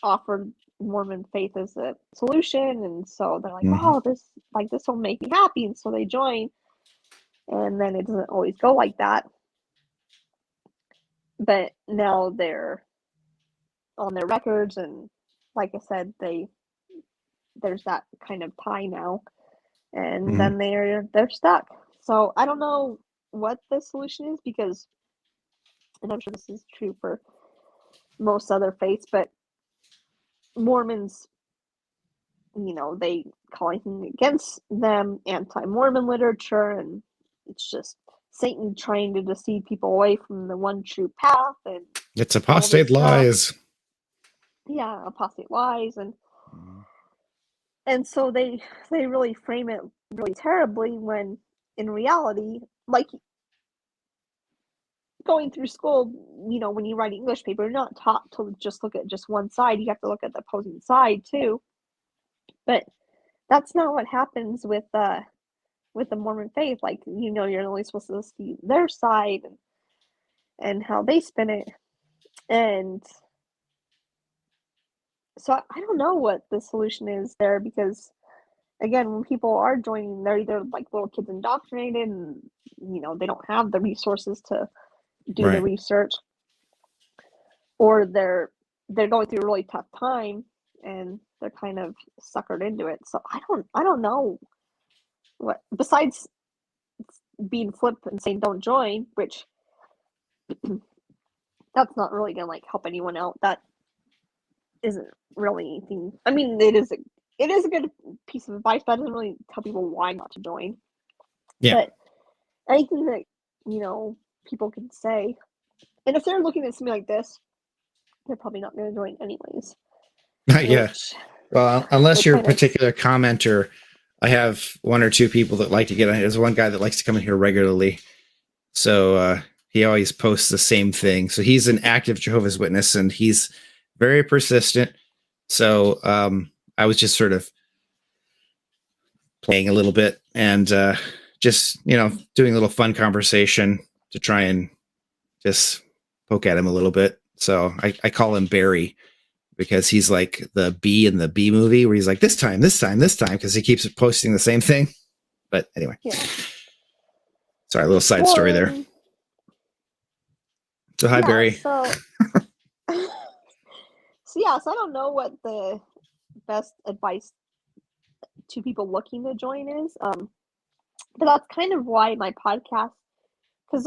offered Mormon faith as a solution, and so they're like, Mhm. "Oh, this will make me happy," and so they join. And then it doesn't always go like that. But now they're on their records, and like I said, there's that kind of tie now, and Mhm. then they're stuck. So I don't know what the solution is, because, and I'm sure this is true for most other faiths, but Mormons, they call anything against them anti-Mormon literature, and it's just Satan trying to deceive people away from the one true path, and It's all this apostate stuff. lies. Yeah, apostate lies, Mhm. and so they really frame it really terribly, when in reality, like going through school, when you write an English paper, you're not taught to just look at just one side. You have to look at the opposing side too. But that's not what happens with the Mormon faith. Like, you're only supposed to see their side and how they spin it. And so I don't know what the solution is there, because again, when people are joining, they're either like little kids indoctrinated, and they don't have the resources to do the Right. research, or they're going through a really tough time and they're kind of suckered into it. So I don't know what, besides being flip and saying don't join, which that's not really gonna like help anyone out. That isn't really anything. I mean, it is a good piece of advice, but it doesn't really tell people why not to join. Yeah. But anything that, you know, people can say, and if they're looking at something like this, they're probably not going to join anyways. Yeah. Which, Well, unless you're a kinda- particular commenter, I have one or two people that like to get on. There's one guy that likes to come in here regularly. So he always posts the same thing. So he's an active Jehovah's Witness, and he's very persistent. So I was just sort of playing a little bit and just, you know, doing a little fun conversation to try and just poke at him a little bit. So I call him Barry because he's like the bee in the Bee movie where he's like, this time, because he keeps posting the same thing. But anyway, yeah. Sorry, a little side story there. So hi, Yeah, Barry. so so I don't know what the best advice to people looking to join is. But that's kind of why my podcast, because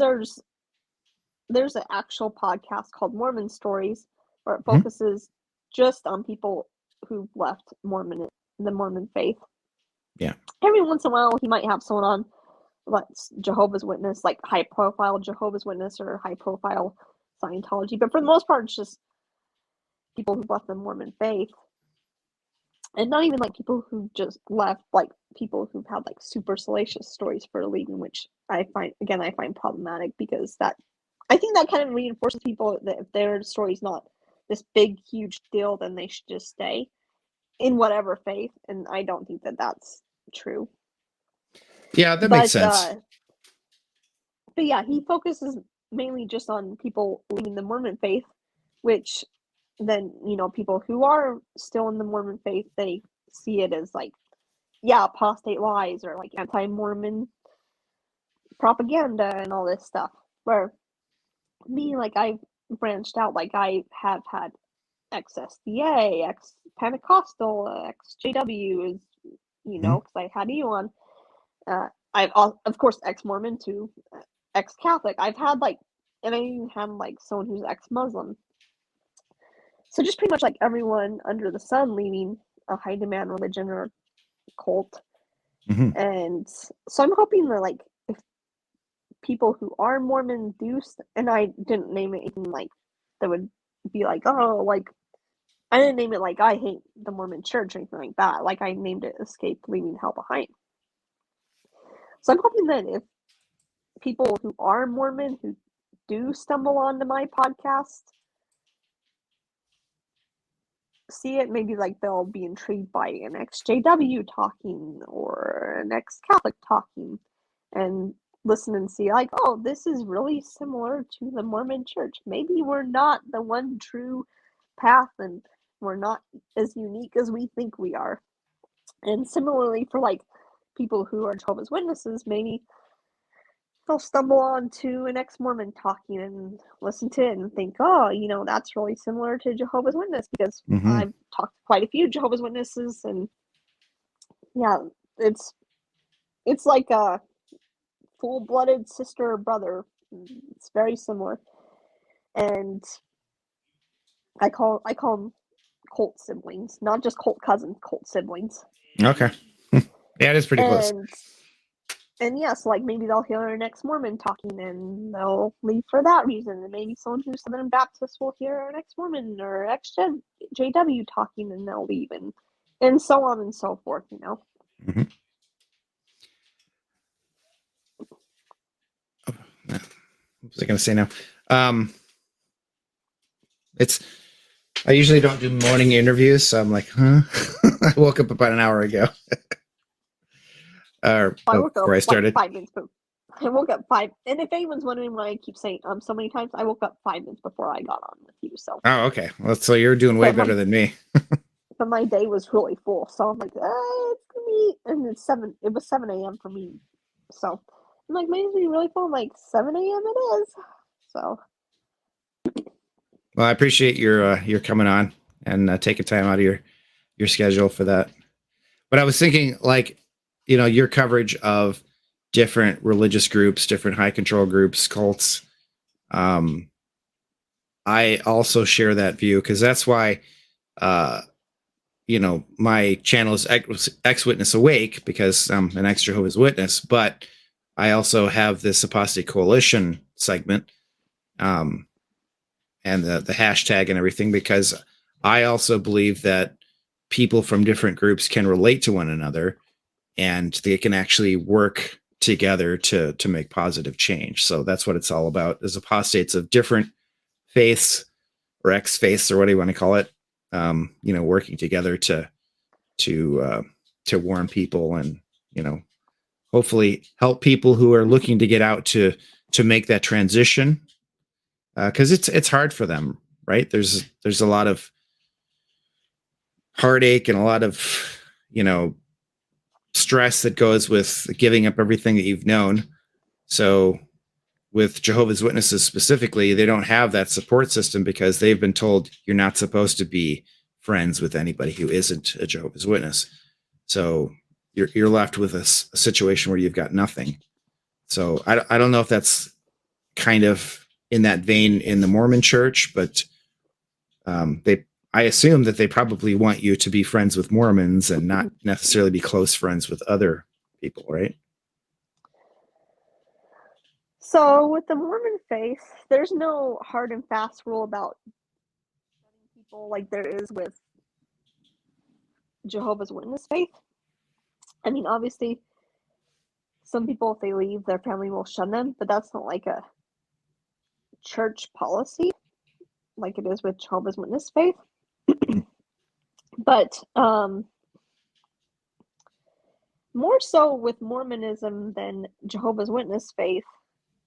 there's an actual podcast called Mormon Stories where it focuses just on people who left the Mormon faith. Yeah. Every once in a while, he might have someone on like Jehovah's Witness, like high profile Jehovah's Witness or high profile Scientology. But for the most part, it's just people who left the Mormon faith. And not even like people who just left, like people who've had like super salacious stories for leaving, which I find problematic because I think that kind of reinforces people that if their story's not this big, huge deal, then they should just stay in whatever faith. And I don't think that that's true. Yeah, that makes sense. But yeah, he focuses mainly just on people leaving the Mormon faith, which then, you know, people who are still in the Mormon faith, they see it as like, yeah, apostate lies or like anti-Mormon propaganda and all this stuff. Where me, like, I've branched out, like I have had ex-SDA, ex-Pentecostal, ex-JW, you know, because I had you on. I've, of course, ex-Mormon too, ex-Catholic. I've had like, and I even had like someone who's ex-Muslim. So just pretty much like everyone under the sun leaving a high demand religion or cult. And so I'm hoping that like if people who are Mormon do, and I didn't name it anything like that would be like, oh, like I didn't name it like I hate the Mormon church or anything like that. Like I named it Escape Leaving Hell Behind. So I'm hoping that if people who are Mormon who do stumble onto my podcast see it, maybe like they'll be intrigued by an ex-JW talking or an ex-Catholic talking and listen and see like, oh, this is really similar to the Mormon church. Maybe we're not the one true path and we're not as unique as we think we are. And similarly for like people who are Jehovah's Witnesses, maybe they'll stumble onto an ex-Mormon talking and listen to it and think, oh, you know, that's really similar to Jehovah's Witness because I've talked to quite a few Jehovah's Witnesses and yeah, it's like a full-blooded sister or brother. It's very similar. And I call them cult siblings, not just cult cousins, cult siblings. Okay. Yeah, it is pretty close. And yeah, so like maybe they'll hear an ex-Mormon talking and they'll leave for that reason. And maybe someone who's Southern Baptist will hear an ex-Mormon or ex-JW talking and they'll leave and so on and so forth, you know. What was I going to say now? I usually don't do morning interviews, so I'm like, huh? I woke up about an hour ago. Before I started. Like 5 minutes, but I woke up 5. And if anyone's wondering why I keep saying so many times, I woke up 5 minutes before I got on with you. So. Oh, okay. Well, so you're doing way better than me. But my day was really full, so I'm like, it's gonna be, and it's 7. It was 7 a.m. for me, so I'm like, maybe be really full. I'm like 7 a.m. it is. So. Well, I appreciate your coming on and taking time out of your schedule for that. But I was thinking, like, you know, your coverage of different religious groups, different high control groups, cults. I also share that view because that's why my channel is Ex Witness Awake because I'm an ex Jehovah's Witness, but I also have this Apostate Coalition segment, and the hashtag and everything, because I also believe that people from different groups can relate to one another and they can actually work together to make positive change. So that's what it's all about, is apostates of different faiths or ex-faiths or what do you want to call it, working together to warn people and, hopefully help people who are looking to get out to make that transition. Because it's hard for them, right? There's a lot of heartache and a lot of, stress that goes with giving up everything that you've known. So with Jehovah's Witnesses specifically, they don't have that support system because they've been told you're not supposed to be friends with anybody who isn't a Jehovah's Witness. So you're left with a situation where you've got nothing. So I don't know if that's kind of in that vein in the Mormon church, but I assume that they probably want you to be friends with Mormons and not necessarily be close friends with other people, right? So with the Mormon faith, there's no hard and fast rule about people like there is with Jehovah's Witness faith. I mean, obviously, some people, if they leave, their family will shun them, but that's not like a church policy like it is with Jehovah's Witness faith. But more so with Mormonism than Jehovah's Witness faith,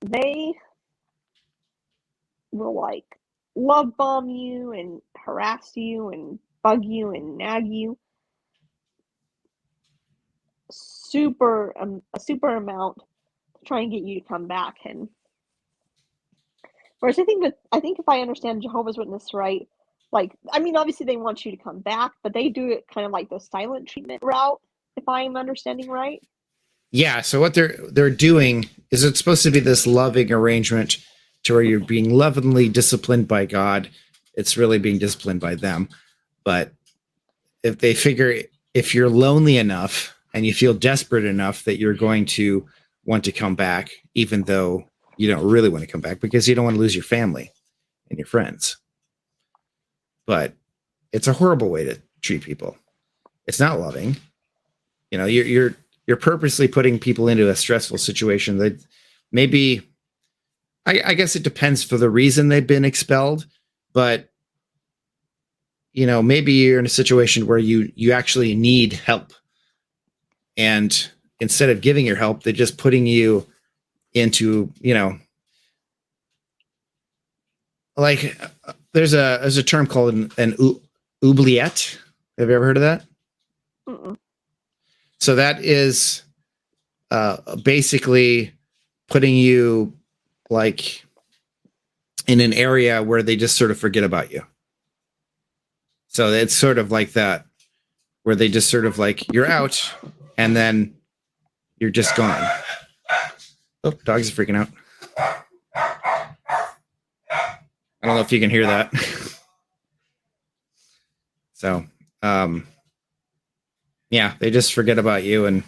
they will like love bomb you and harass you and bug you and nag you a super amount to try and get you to come back. And whereas I think if I understand Jehovah's Witness right, like, I mean, obviously they want you to come back, but they do it kind of like the silent treatment route, if I'm understanding right. Yeah. So what they're doing is, it's supposed to be this loving arrangement to where you're being lovingly disciplined by God. It's really being disciplined by them. But if they figure, if you're lonely enough and you feel desperate enough that you're going to want to come back, even though you don't really want to come back because you don't want to lose your family and your friends. But it's a horrible way to treat people. It's not loving. You're purposely putting people into a stressful situation that maybe, I guess it depends for the reason they've been expelled, but maybe you're in a situation where you actually need help. And instead of giving your help, they're just putting you into, like there's a term called an oubliette. Have you ever heard of that? Mm-mm. So that is basically putting you like in an area where they just sort of forget about you. So it's sort of like that, where they just sort of like, you're out and then you're just gone. Oh, dogs are freaking out. I don't know if you can hear that. So, yeah, they just forget about you. And,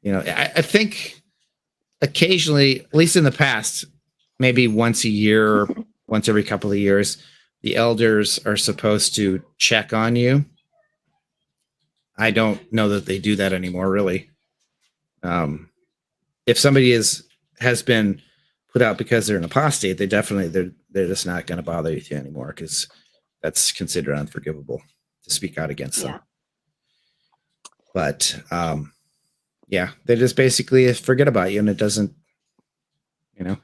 I think occasionally, at least in the past, maybe once a year or once every couple of years, the elders are supposed to check on you. I don't know that they do that anymore, really. If somebody has been put out because they're an apostate, they're just not going to bother you anymore, because that's considered unforgivable to speak out against them. But yeah, they just basically forget about you, and it doesn't,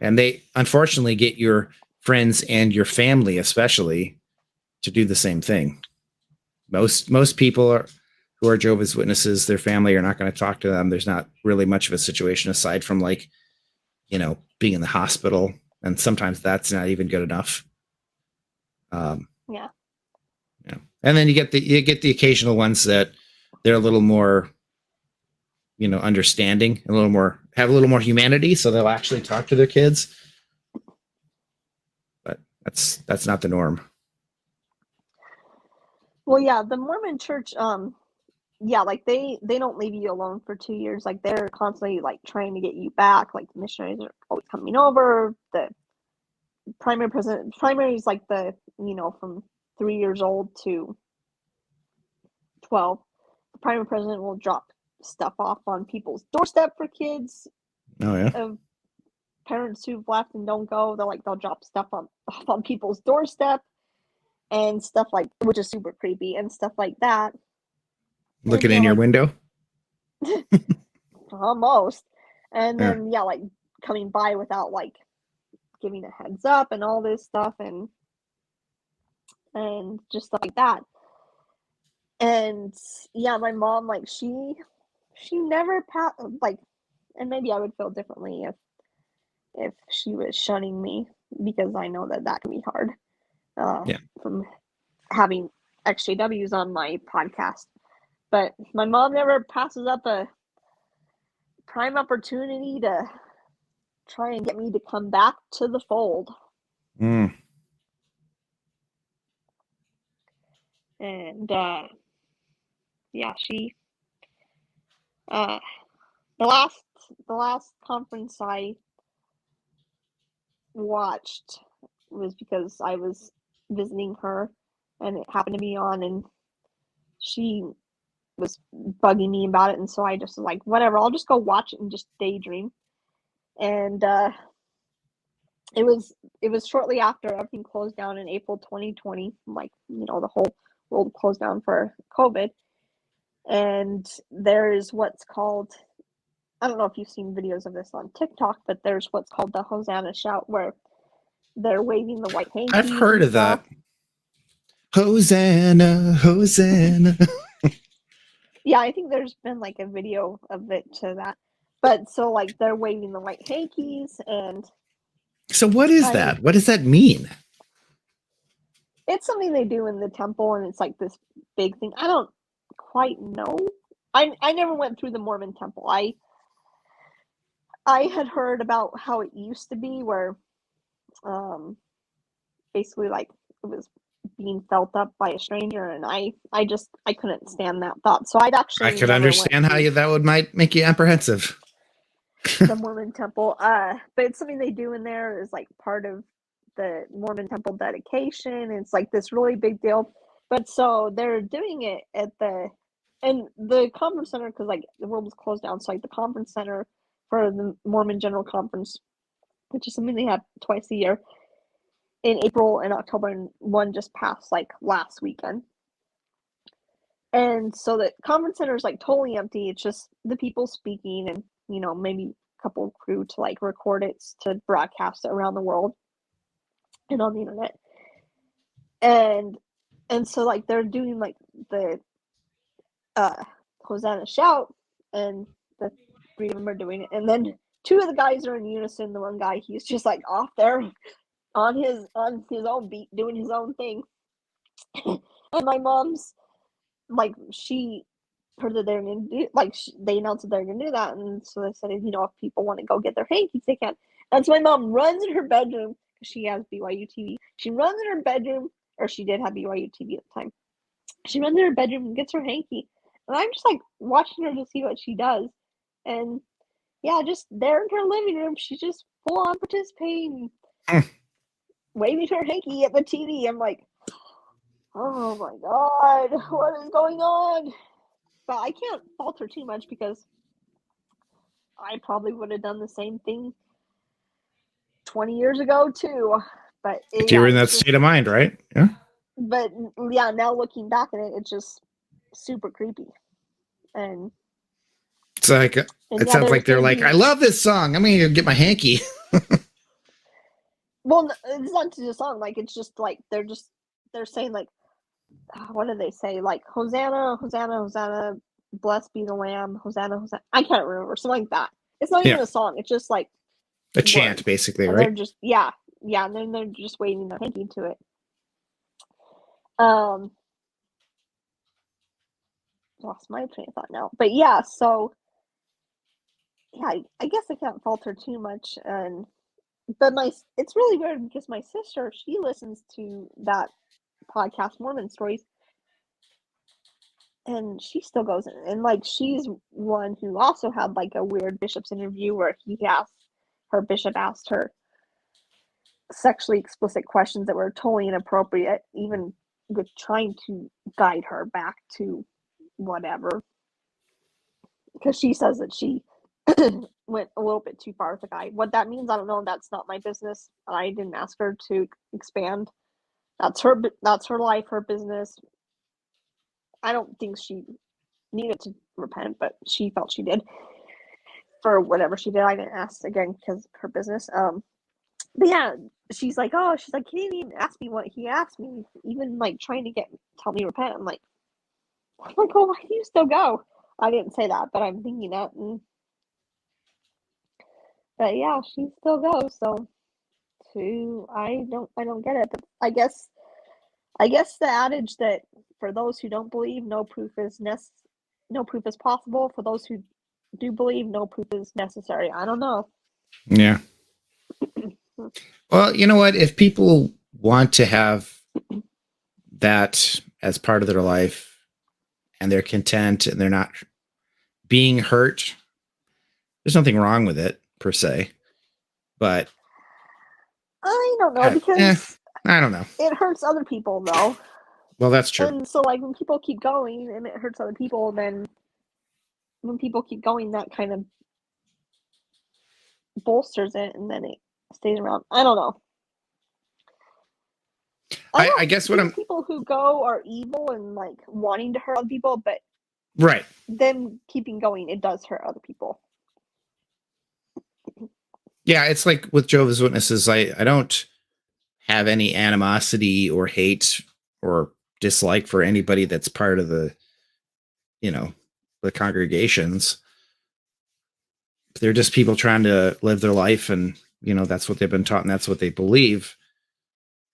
and they unfortunately get your friends and your family especially to do the same thing. Most people who are Jehovah's Witnesses, their family are not going to talk to them. There's not really much of a situation aside from like, being in the hospital, and sometimes that's not even good enough. Yeah. And then you get the occasional ones that they're a little more, understanding, have a little more humanity, so they'll actually talk to their kids. But that's not the norm. Well, yeah, the Mormon church, yeah, like they don't leave you alone for 2 years. Like they're constantly like trying to get you back. Like the missionaries are always coming over. The primary is like the, from 3 years old to 12. The primary president will drop stuff off on people's doorstep for kids Oh yeah. of parents who've left and don't go. They'll drop stuff off on people's doorstep and stuff like, which is super creepy and stuff like that. Looking And, in your like, window. almost. And Yeah. then like coming by without like giving a heads up and all this stuff and just stuff like that. And yeah, my mom, like she never like, and maybe I would feel differently if she was shunning me, because I know that can be hard. Yeah. From having XJWs on my podcast. But my mom never passes up a prime opportunity to try and get me to come back to the fold. Mm. And yeah, she the last conference I watched was because I was visiting her and it happened to be on, and she was bugging me about it, and so I just was like, whatever, I'll just go watch it and just daydream. And it was shortly after everything closed down in April 2020, like, the whole world closed down for COVID. And there's what's called, I don't know if you've seen videos of this on TikTok, but there's what's called the Hosanna Shout, where they're waving the white hankies. I've heard of that. Hosanna, Hosanna. Yeah, I think there's been like a video of it to that. But so like they're waving the white hankies, and So what is that? What does that mean? it's something they do in the temple, and it's like this big thing. I don't quite know. I never went through the Mormon temple. I had heard about how it used to be, where basically like it was being felt up by a stranger, and I couldn't stand that thought. So I could understand how that might make you apprehensive. The Mormon temple. But it's something they do in there, is like part of the Mormon temple dedication. It's like this really big deal. But so they're doing it at the conference center, because like the world was closed down. So like the conference center for the Mormon General Conference, which is something they have twice a year in April and October, and one just passed like last weekend. And so the conference center is like totally empty. It's just the people speaking, and maybe a couple of crew to like record it to broadcast it around the world and on the internet. And so like they're doing like the Hosanna Shout, and the three of them are doing it, and then two of the guys are in unison. The one guy, he's just like off there on his own beat, doing his own thing. And my mom's like, she heard that they're gonna do, like, they announced that they're gonna do that, and so they said, if people want to go get their hankies, they can. And so my mom runs in her bedroom, because she has BYU TV. She runs in her bedroom, or she did have BYU TV at the time. She runs in her bedroom and gets her hanky, and I'm just like watching her to see what she does. And yeah, just there in her living room, she's just full on participating, waving her hanky at the TV. I'm like, oh my god, what is going on? But I can't fault her too much, because I probably would have done the same thing 20 years ago too. But If you were in that state of mind, right? Yeah. But yeah, now looking back at it, it's just super creepy. And it's like, it sounds like they're like, I love this song, I'm gonna get my hanky. Well, it's not just a song. Like, it's just like they're saying, like, what do they say? Like, Hosanna, Hosanna, Hosanna, blessed be the Lamb, Hosanna, Hosanna. I can't remember, something like that. It's not even a song. It's just like a chant, basically, and right? They're just and then they're just waving their hanky to it. Lost my train of thought now, but yeah. So yeah, I guess I can't fault her too much, but it's really weird, because my sister, she listens to that podcast, Mormon Stories, and she still goes in, and like she's one who also had like a weird bishop's interview where bishop asked her sexually explicit questions that were totally inappropriate, even with trying to guide her back to whatever, because she says that she went a little bit too far with the guy. What that means, I don't know. That's not my business. I didn't ask her to expand. That's her life, her business. I don't think she needed to repent, but she felt she did for whatever she did. I didn't ask again because of her business. But yeah, she's like, he didn't even ask me what he asked me, even like trying to tell me to repent. I'm like, oh, why do you still go? I didn't say that, but I'm thinking that. But yeah, she still goes. So, I don't get it. But I guess the adage that for those who don't believe, no proof is possible. For those who do believe, no proof is necessary. I don't know. Yeah. Well, you know what? If people want to have that as part of their life and they're content and they're not being hurt, there's nothing wrong with it per se. But I don't know, because I don't know. It hurts other people though. Well, that's true. And so like when people keep going and it hurts other people, then when people keep going, that kind of bolsters it, and then it stays around. I don't know. I guess what people who go are evil and like wanting to hurt other people, but right, them keeping going, it does hurt other people. Yeah, it's like with Jehovah's Witnesses, I don't have any animosity or hate or dislike for anybody that's part of the, the congregations. They're just people trying to live their life, and that's what they've been taught and that's what they believe.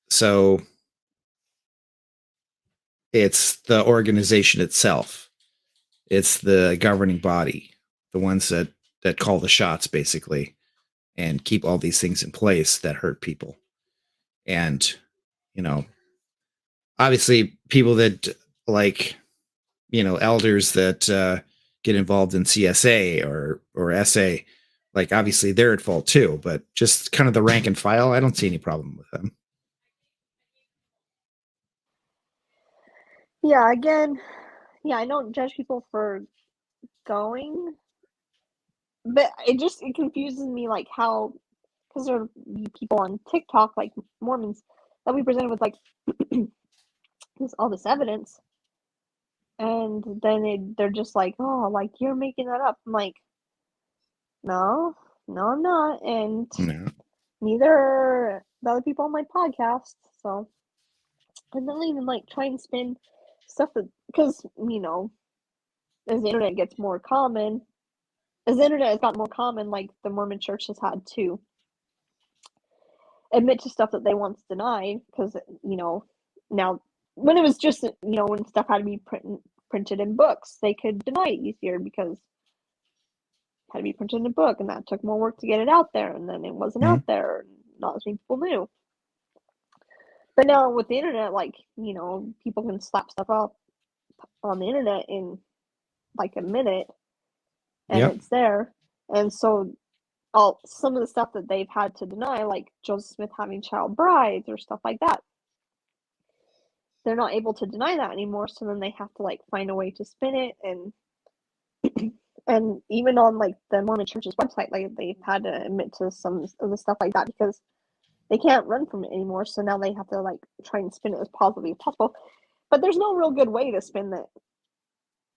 So it's the organization itself. It's the governing body, the ones that call the shots basically and keep all these things in place that hurt people. And, obviously people that like, elders that get involved in CSA or SA, like obviously they're at fault too, but just kind of the rank and file, I don't see any problem with them. Yeah, again, I don't judge people for going, but it confuses me, like how, because there are people on TikTok, like Mormons, that we presented with like all this evidence, and then they're just like, oh, like you're making that up. I'm like, no, I'm not, and neither are the other people on my podcast. So, and then even like try and spin stuff that, because as the internet gets more common, as the internet has gotten more common, like the Mormon Church has had to admit to stuff that they once denied, because now when it was just when stuff had to be printed in books, they could deny it easier because it had to be printed in a book, and that took more work to get it out there, and then it wasn't out there, and not as many people knew. But now with the internet, like people can slap stuff up on the internet in like a minute, and it's there. And so some of the stuff that they've had to deny, like Joseph Smith having child brides or stuff like that, they're not able to deny that anymore. So then they have to like find a way to spin it, and even on like the Mormon Church's website, like they've had to admit to some of the stuff like that because they can't run from it anymore. So now they have to like try and spin it as positively as possible. But there's no real good way to spin that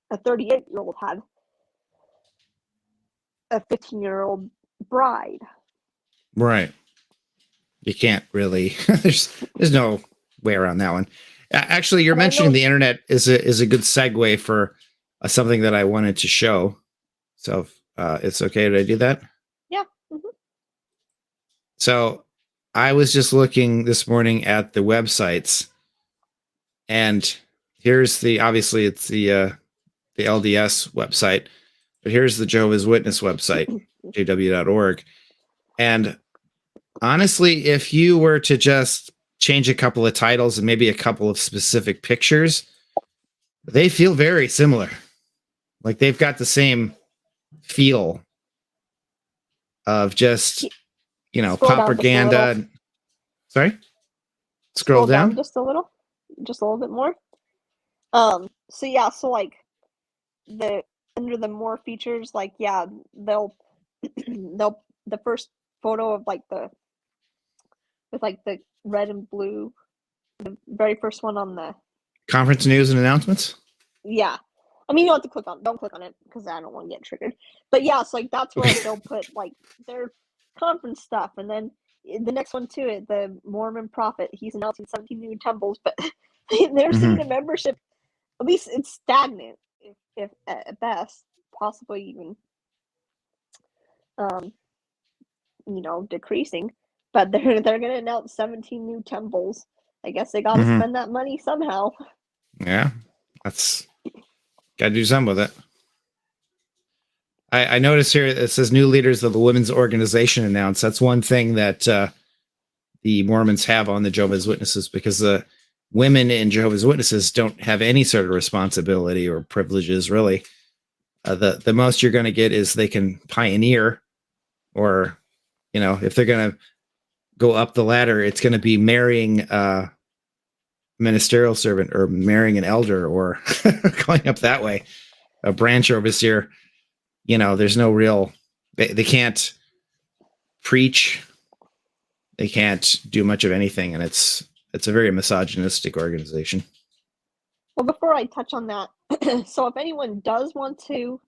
a 38-year-old had a 15-year-old bride. Right. You can't really. there's no way around that one. Actually, you're mentioning the internet is a good segue for something that I wanted to show. So it's okay. Did I do that? Yeah. Mm-hmm. So I was just looking this morning at the websites, and here's obviously it's the LDS website, but here's the Jehovah's Witness website, jw.org. And honestly, if you were to just change a couple of titles and maybe a couple of specific pictures, They feel very similar. Like they've got the same feel of just, you know, Scroll down just a propaganda. little. Sorry? Scroll down? Just a little bit more. So yeah, so like under the more features, like yeah, they'll the first photo of like the with like the red and blue, the very first one on the Conference news and announcements? yeah. I mean, you don't have to don't click on it because I don't want to get triggered. But yeah, so like that's where they'll put like their conference stuff, and then the next one to it, the Mormon prophet, he's announcing 17 new temples, but they're seeing the membership, at least it's stagnant, if at best, possibly even you know, decreasing. But they're gonna announce 17 new temples. I guess they gotta spend that money somehow. Yeah, that's got to do something with it. I noticed here it says new leaders of the women's organization announced. That's one thing that the Mormons have on the Jehovah's Witnesses, because the women in Jehovah's Witnesses don't have any sort of responsibility or privileges, really. The most you're going to get is they can pioneer, or, you know, if they're going to go up the ladder, it's going to be marrying a ministerial servant or marrying an elder, or going up that way, a branch overseer. You know, there's no real, they can't preach, they can't do much of anything, and it's a very misogynistic organization. Well, before I touch on that, so if anyone does want to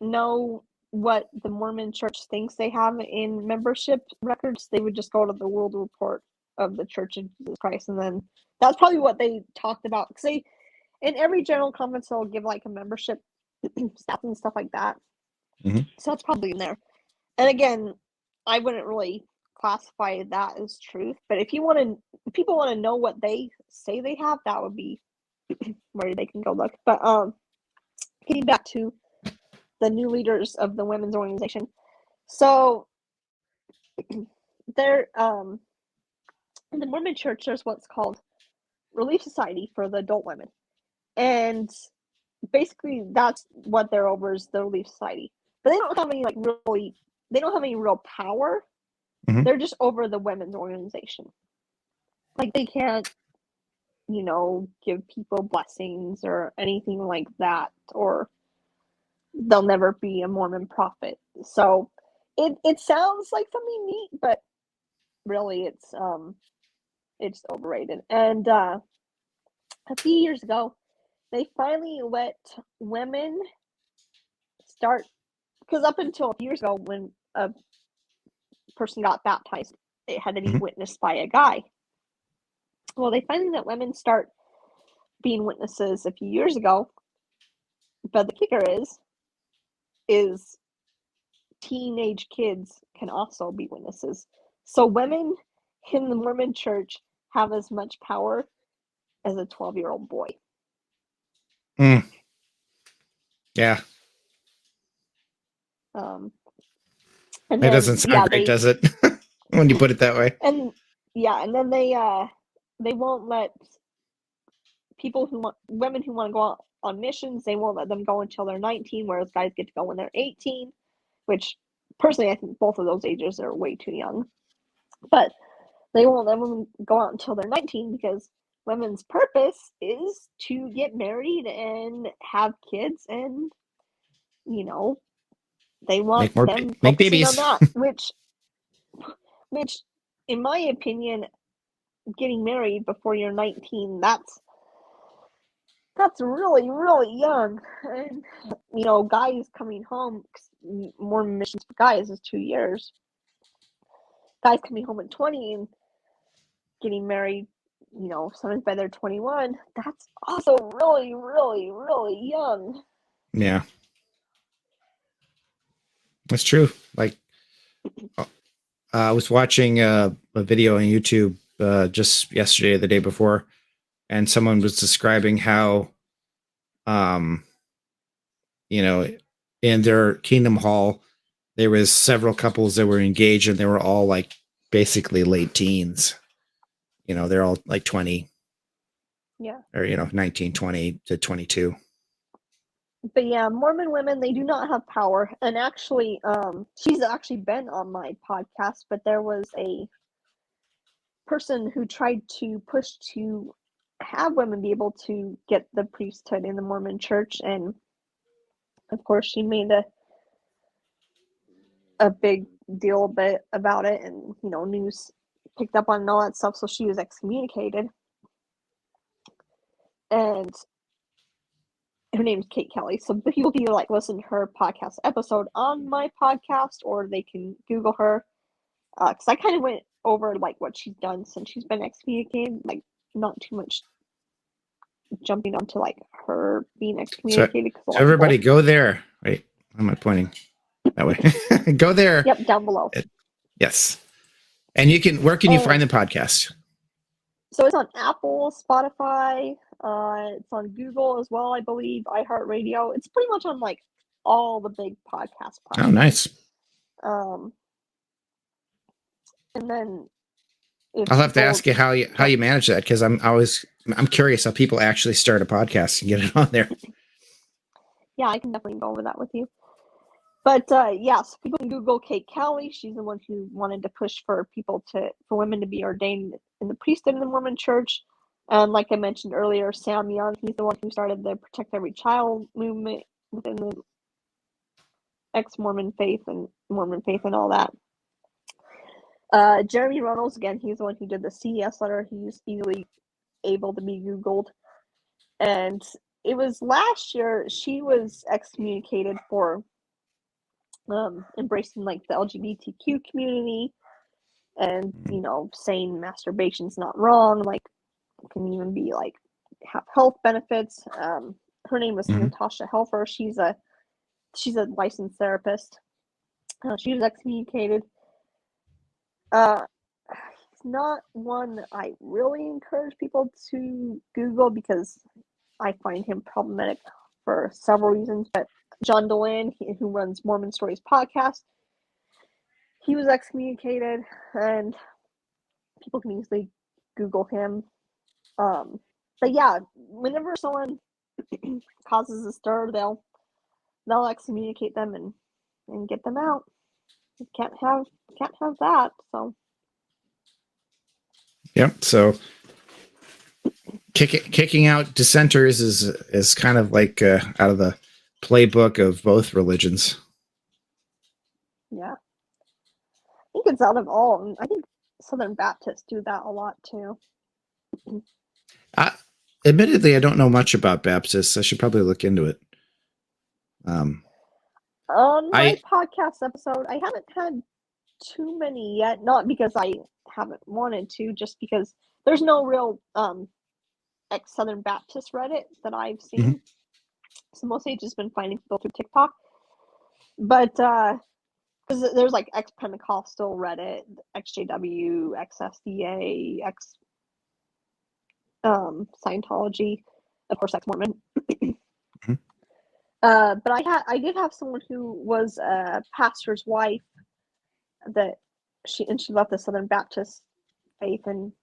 know what the Mormon Church thinks they have in membership records, they would just go to the World Report of the Church of Jesus Christ, and then that's probably what they talked about. Because they, in every general conference, they'll give like a membership stats and stuff like that. So that's probably in there. And again, I wouldn't really classify that as truth, but if people want to know what they say they have, that would be where they can go look. But getting back to the new leaders of the women's organization, so they're in the Mormon Church, there's what's called Relief Society for the adult women, and basically that's what they're over, is the Relief Society. But they don't have any they don't have any real power. They're just over the women's organization. Like they can't, you know, give people blessings or anything like that, or they'll never be a Mormon prophet. So it sounds like something neat, but really it's overrated. And a few years ago, they finally let women start, because up until a few years ago, when a person got baptized, it had to be witnessed by a guy. Well, they finally let women start being witnesses a few years ago, but the kicker is teenage kids can also be witnesses. So women in the Mormon Church have as much power as a 12-year-old boy. Yeah. And that doesn't sound great, does it? When you put it that way. And yeah, and then they won't let women who want to go on missions, they won't let them go until they're 19, whereas guys get to go when they're 18, which personally I think both of those ages are way too young. But they won't let women go out until they're 19, because women's purpose is to get married and have kids, and you know, they want them make babies on that, which in my opinion, getting married before you're 19, that's really, really young. And you know, guys coming home, more missions for guys is 2 years. Guys coming home at 20 and getting married, you know, sometimes by they're 21, that's also really, really, really young. Yeah, that's true. Like, I was watching a video on YouTube just yesterday or the day before, and someone was describing how, you know, in their Kingdom Hall, there was several couples that were engaged, and they were all like basically late teens. You know, they're all like 20. Yeah. or 19, 20 to 22. But yeah, Mormon women, they do not have power. And actually, she's actually been on my podcast, but there was a person who tried to push to have women be able to get the priesthood in the Mormon church, and of course she made a big deal about it, and news picked up on all that stuff, so she was excommunicated. And her name's Kate Kelly, so people can like listen to her podcast episode on my podcast, or they can Google her, because I kind of went over like what she's done since she's been excommunicated, like not too much jumping onto like her being excommunicated. So everybody go there. Wait, how am I pointing? That way. Go there. Yep, down below. Yes. And where can you find the podcast? So it's on Apple, Spotify, it's on Google as well, I believe, iHeartRadio. It's pretty much on like all the big podcast platforms. Oh, nice. And then I'll have to ask you how you manage that, because I'm curious how people actually start a podcast and get it on there. Yeah, I can definitely go over that with you. But yes, people can Google Kate Kelly. She's the one who wanted to push for women to be ordained in the priesthood in the Mormon Church. And like I mentioned earlier, Sam Young, he's the one who started the Protect Every Child movement within the ex-Mormon faith and Mormon faith and all that. Jeremy Reynolds, again, he's the one who did the CES letter. He's easily able to be Googled. And it was last year she was excommunicated for embracing like the LGBTQ community, and saying masturbation's not wrong, like it can even be like have health benefits. Her name was Natasha Helfer. She's a licensed therapist. She was excommunicated. It's not one I really encourage people to Google, because I find him problematic for several reasons. But John Delan, who runs Mormon Stories podcast, he was excommunicated, and people can easily Google him. But yeah, whenever someone causes a stir, they'll excommunicate them and get them out. You can't have that. So. Yep. So kicking out dissenters is kind of like out of the playbook of both religions. Yeah, I think it's out of all. I think Southern Baptists do that a lot too. Admittedly, I don't know much about Baptists. I should probably look into it. On my podcast episode, I haven't had too many yet. Not because I haven't wanted to, just because there's no real ex-Southern Baptist Reddit that I've seen. Mm-hmm. So mostly I've just been finding people through TikTok. But because there's like ex-Pentecostal Reddit, XJW, XSDA, Scientology, of course, ex-Mormon. Mm-hmm. But I did have someone who was a pastor's wife that she left the Southern Baptist faith, and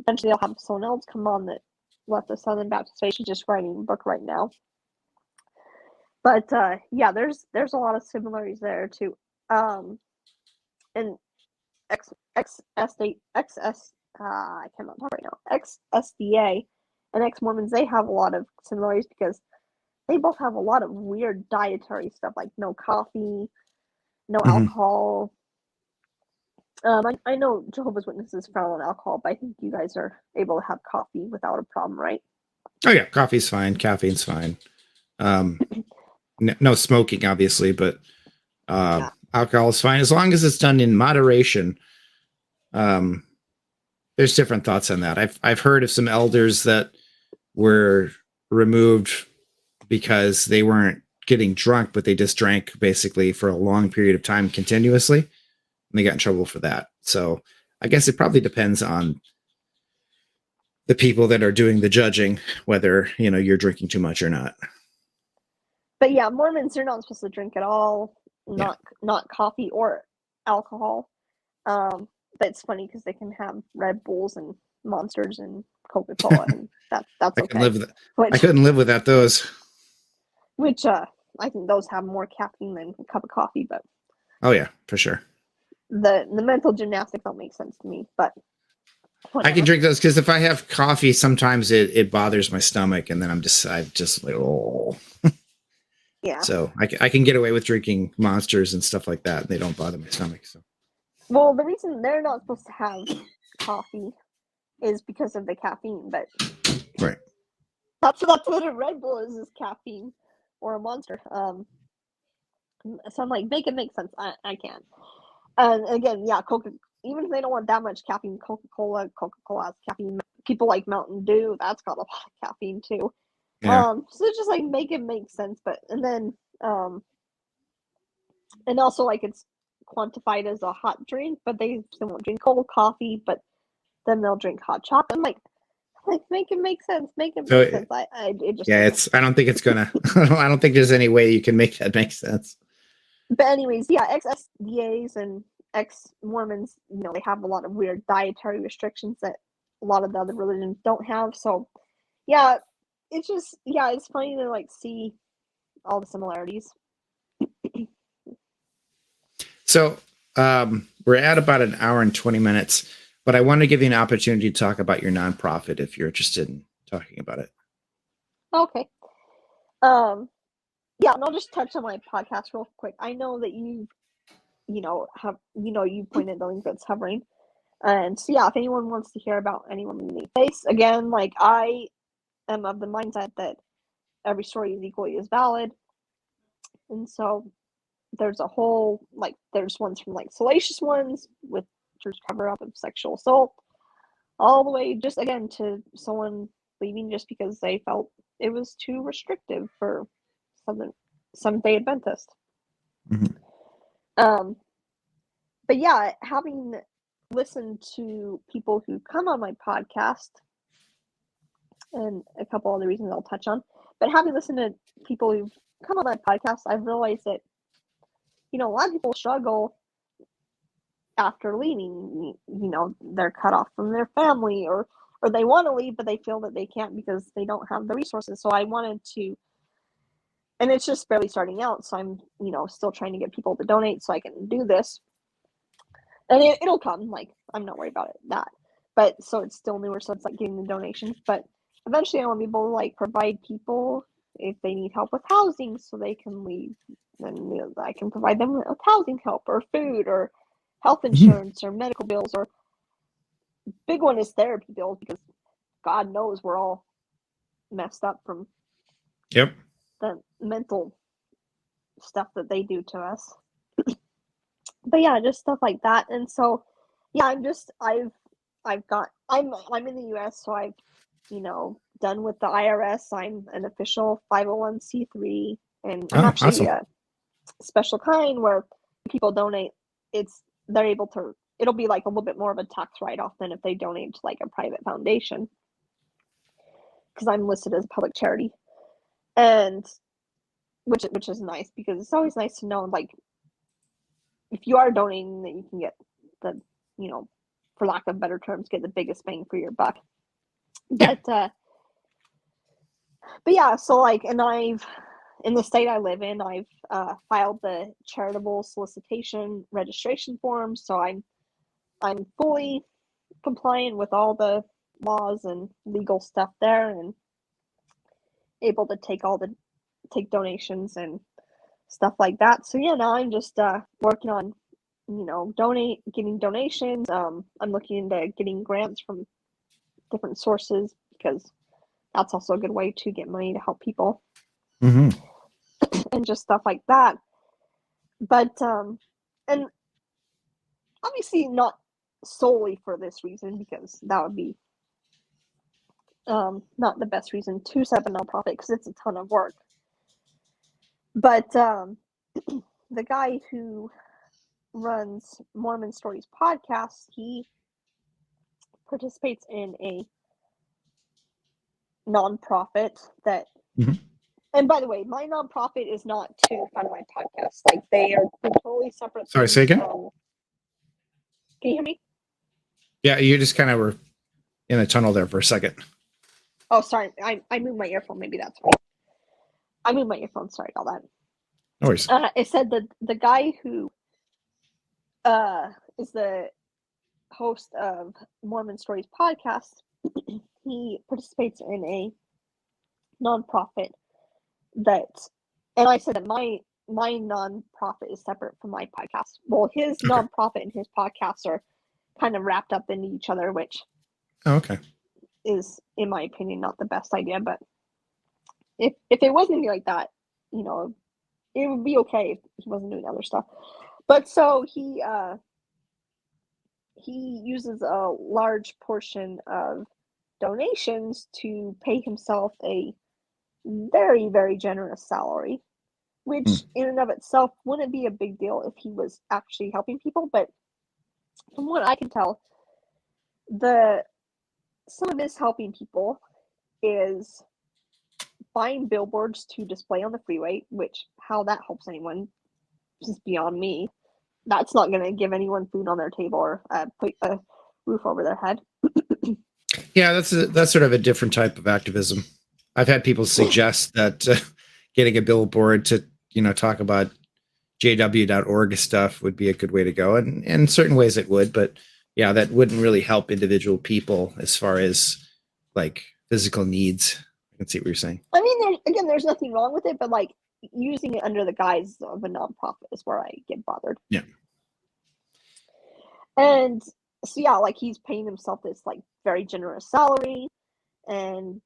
eventually I'll have someone else come on that left the Southern Baptist faith. She's just writing a book right now. But yeah, there's a lot of similarities there too. And I cannot talk right now. XSDA and ex-Mormons, they have a lot of similarities because they both have a lot of weird dietary stuff, like no coffee, no alcohol. I know Jehovah's Witnesses frown on alcohol, but I think you guys are able to have coffee without a problem, right? Oh yeah, coffee's fine, caffeine's fine. No smoking, obviously, but alcohol is fine as long as it's done in moderation. There's different thoughts on that. I've heard of some elders that were removed because they weren't getting drunk, but they just drank basically for a long period of time continuously, and they got in trouble for that. So I guess it probably depends on the people that are doing the judging, whether you're drinking too much or not. But yeah, Mormons are not supposed to drink at all, not coffee or alcohol. But it's funny because they can have Red Bulls and Monsters and Coca-Cola, and that's I okay. couldn't live with Which, I couldn't live without those. which I think those have more caffeine than a cup of coffee, but Oh yeah, for sure. the mental gymnastics don't make sense to me. But I can drink those because if I have coffee, sometimes it bothers my stomach, and then I'm just like, oh. Yeah. So I can get away with drinking Monsters and stuff like that, and they don't bother my stomach. So. Well, the reason they're not supposed to have coffee is because of the caffeine, but Right. that's what a Red Bull is caffeine or a Monster. So I'm like, make it make sense. I can't. And again, yeah, even if they don't want that much caffeine, Coca-Cola has caffeine. People like Mountain Dew, that's got a lot of caffeine too. Yeah. So just like make it make sense, but and then and also like it's quantified as a hot drink, but they won't drink cold coffee, but then they'll drink hot chocolate. I'm like make it make sense. Make it make sense. It just yeah, I don't think it's gonna. I don't think there's any way you can make that make sense. But anyways, yeah, ex-SDAs and ex-Mormons, they have a lot of weird dietary restrictions that a lot of the other religions don't have. So, yeah, it's funny to like see all the similarities. So, we're at about an hour and 20 minutes, but I want to give you an opportunity to talk about your nonprofit if you're interested in talking about it. Okay. Yeah, and I'll just touch on my podcast real quick. I know that you pointed the link that's hovering. And so, yeah, if anyone wants to hear about anyone in the face, again, like I am of the mindset that every story is equally as valid. And so there's a whole, like, there's ones from like salacious ones with church cover up of sexual assault, all the way just again to someone leaving just because they felt it was too restrictive for Seventh-day Adventist. Mm-hmm. But yeah, having listened to people who come on my podcast, and a couple other reasons I'll touch on, but having listened to people who've come on my podcast, I've realized that, a lot of people struggle after leaving. They're cut off from their family, or they want to leave, but they feel that they can't because they don't have the resources. So I wanted to, and it's just barely starting out, so I'm, still trying to get people to donate so I can do this. And it'll come, like, I'm not worried about that. But, so it's still newer, so it's like getting the donations. But eventually I want to be able to, like, provide people if they need help with housing so they can leave. Then I can provide them with housing help or food or health insurance or medical bills, or big one is therapy bills, because God knows we're all messed up from the mental stuff that they do to us. But yeah, just stuff like that. And so yeah, I'm in the US, so I've done with the IRS. I'm an official 501c3, and I'm actually awesome. a special kind where people donate, it'll be like a little bit more of a tax write-off than if they donate to like a private foundation, because I'm listed as a public charity, and which is nice, because it's always nice to know, like, if you are donating, that you can get the, for lack of better terms, get the biggest bang for your buck. But yeah, so like, and in the state I live in, I've filed the charitable solicitation registration form, so I'm fully compliant with all the laws and legal stuff there, and able to take donations and stuff like that. So yeah, now I'm just working on getting donations. I'm looking into getting grants from different sources, because that's also a good way to get money to help people. And just stuff like that. But and obviously not solely for this reason, because that would be not the best reason to set up a nonprofit, because it's a ton of work. But the guy who runs Mormon Stories podcast, he participates in a nonprofit that, and by the way, my nonprofit is not to fund my podcast. Like, they are totally separate. Sorry, say again? Can you hear me? Yeah, you just kind of were in a tunnel there for a second. Oh, sorry. I moved my earphone. Maybe that's why. I moved my earphone. Sorry about that. No worries. It said that the guy who is the host of Mormon Stories podcast, he participates in a nonprofit that, and I said that my nonprofit is separate from my podcast. Well, his Okay. nonprofit and his podcasts are kind of wrapped up into each other, which Okay. is, in my opinion, not the best idea. But if it wasn't like that, you know, it would be okay if he wasn't doing other stuff. But so he uses a large portion of donations to pay himself a very, very generous salary, which in and of itself wouldn't be a big deal if he was actually helping people. But from what I can tell, some of his helping people is buying billboards to display on the freeway, which how that helps anyone is beyond me. That's not going to give anyone food on their table or put a roof over their head. Yeah, that's sort of a different type of activism. I've had people suggest that getting a billboard to talk about jw.org stuff would be a good way to go, and in certain ways it would, but yeah, that wouldn't really help individual people as far as like physical needs. I can see what you're saying. I mean, there's nothing wrong with it, but like using it under the guise of a nonprofit is where I get bothered. Yeah. And so yeah, like he's paying himself this like very generous salary, and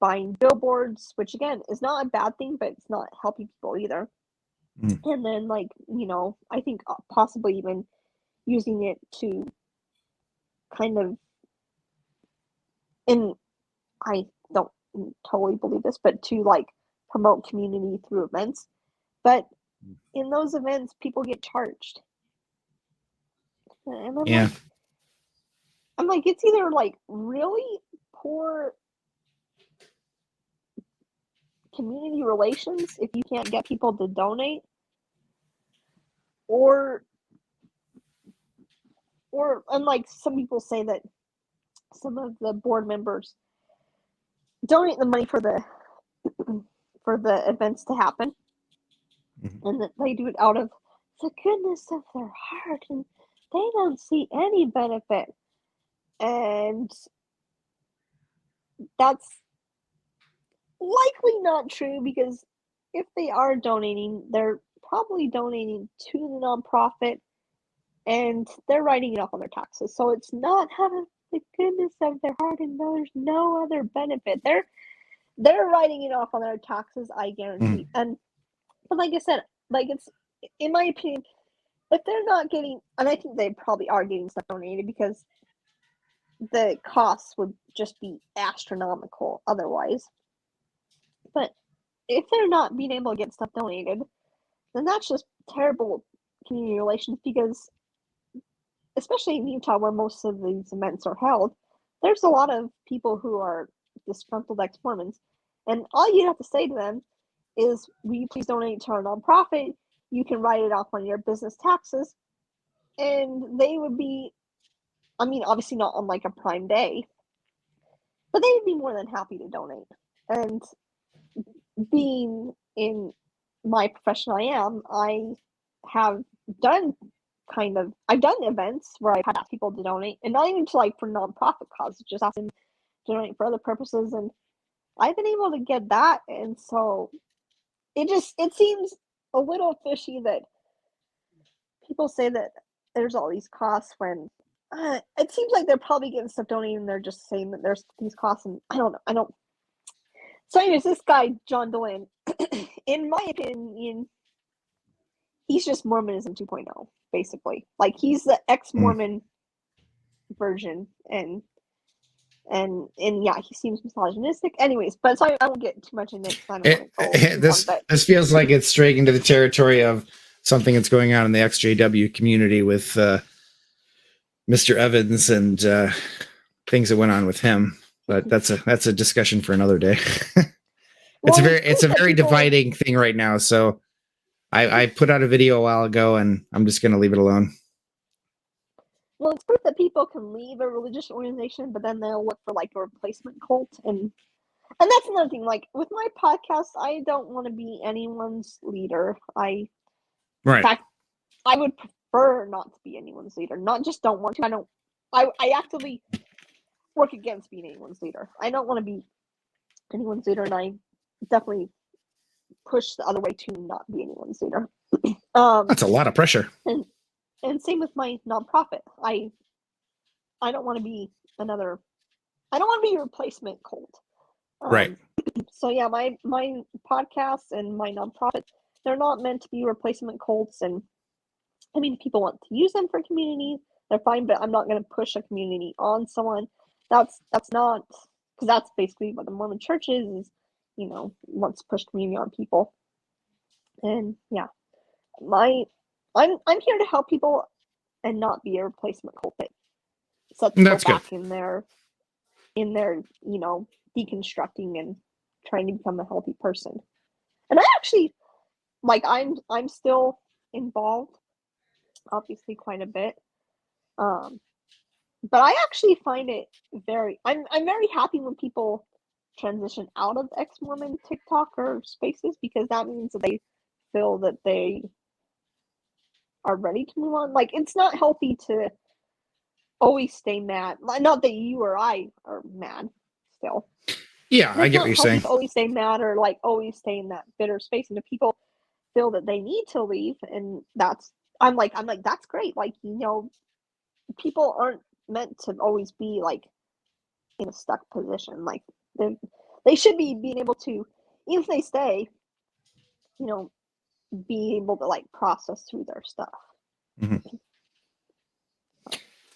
buying billboards, which again is not a bad thing, but it's not helping people either. And then like I think possibly even using it to kind of, and I don't totally believe this, but to like promote community through events. But in those events, people get charged. And I'm like, it's either like really poor community relations if you can't get people to donate, or unlike some people say that some of the board members donate the money for the events to happen, and that they do it out of the goodness of their heart, and they don't see any benefit. And that's likely not true, because if they are donating, they're probably donating to the nonprofit, and they're writing it off on their taxes. So it's not out of the goodness of their heart, and there's no other benefit. They're writing it off on their taxes, I guarantee. But like I said, like, it's, in my opinion, if they're not getting, and I think they probably are getting stuff donated, because the costs would just be astronomical otherwise. But if they're not being able to get stuff donated, then that's just terrible community relations, because especially in Utah, where most of these events are held, there's a lot of people who are disgruntled ex-Mormons, and all you have to say to them is, will you please donate to our nonprofit? You can write it off on your business taxes. And they would be, I mean, obviously not on like a prime day, but they would be more than happy to donate. And being in my profession I have done I've done events where I've had people to donate, and not even to like for nonprofit causes, just ask them to donate for other purposes, and I've been able to get that. And so it seems a little fishy that people say that there's all these costs when it seems like they're probably getting stuff donated, and they're just saying that there's these costs, and I don't know. So anyways, this guy, John Deland, in my opinion, he's just Mormonism 2.0, basically. Like, he's the ex-Mormon version, and yeah, he seems misogynistic. Anyways, but sorry, I won't get too much into it. This feels like it's straying into the territory of something that's going on in the XJW community with Mr. Evans and things that went on with him. But that's a discussion for another day. It's a very dividing thing right now. So I put out a video a while ago, and I'm just going to leave it alone. well, it's proof that people can leave a religious organization, but then they'll look for like a replacement cult, and that's another thing. Like with my podcast, I don't want to be anyone's leader. In Right. fact, I would prefer not to be anyone's leader. Not just don't want to. I actively work against being anyone's leader. I don't want to be anyone's leader, and I definitely push the other way to not be anyone's leader. That's a lot of pressure. And same with my nonprofit. I don't want to be another. I don't want to be a replacement cult. Right. So yeah, my podcasts and my nonprofit, they're not meant to be replacement cults. And I mean, if people want to use them for community, they're fine. But I'm not going to push a community on someone. That's not, because that's basically what the Mormon Church is, you know, wants to push community on people. And yeah, I'm here to help people and not be a replacement cult that sets people back in their, you know, deconstructing and trying to become a healthy person. And I actually, like, I'm still involved, obviously quite a bit. But I actually find it I'm very happy when people transition out of ex-Mormon TikTok or spaces, because that means that they feel that they are ready to move on. Like, it's not healthy to always stay mad. Not that you or I are mad still. Yeah, I get what you're saying. Always stay mad or like always stay in that bitter space. And if people feel that they need to leave, and I'm like that's great. Like, you know, people aren't meant to always be like in a stuck position. Like they should be being able to, even if they stay, you know, be able to like process through their stuff. Mm-hmm.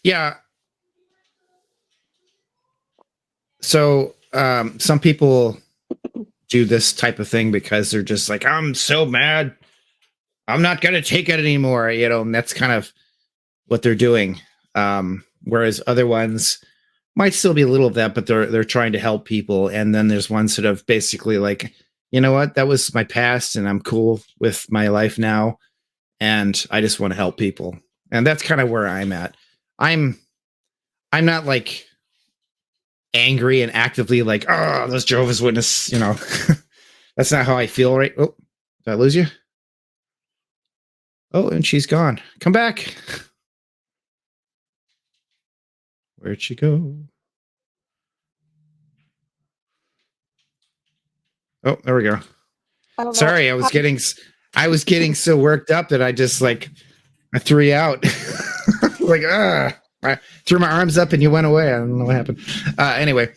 Yeah. So some people do this type of thing because they're just like, I'm so mad, I'm not going to take it anymore, you know, and that's kind of what they're doing. Whereas other ones might still be a little of that, but they're trying to help people. And then there's ones that have basically like, you know what, that was my past and I'm cool with my life now. And I just want to help people. And that's kind of where I'm at. I'm not like angry and actively like, oh, those Jehovah's Witness, you know. That's not how I feel, right? Oh, did I lose you? Oh, and she's gone. Come back. Where'd she go? Oh, there we go. Sorry, I was getting so worked up that I just like I threw you out. Like, I threw my arms up and you went away. I don't know what happened. Anyway,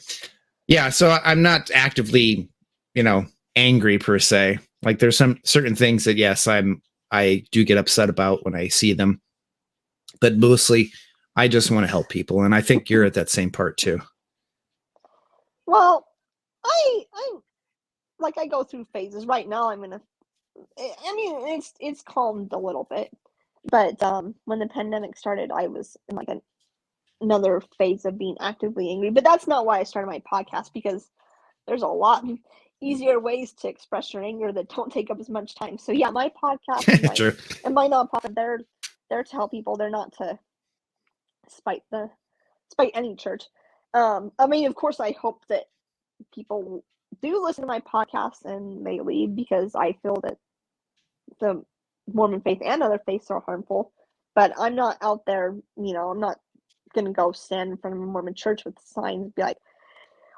yeah. So I'm not actively, you know, angry per se. Like, there's some certain things that yes, I do get upset about when I see them, but mostly I just want to help people, and I think you're at that same part too. Well, I go through phases. Right now, I mean, it's calmed a little bit, but when the pandemic started, I was in like another phase of being actively angry. But that's not why I started my podcast, because there's a lot easier ways to express your anger that don't take up as much time. So yeah, my podcast and my nonprofit, they're to help people. They're not to spite any church. I mean, of course, I hope that people do listen to my podcast and they leave, because I feel that the Mormon faith and other faiths are harmful. But I'm not out there, you know, I'm not going to go stand in front of a Mormon church with signs and be like,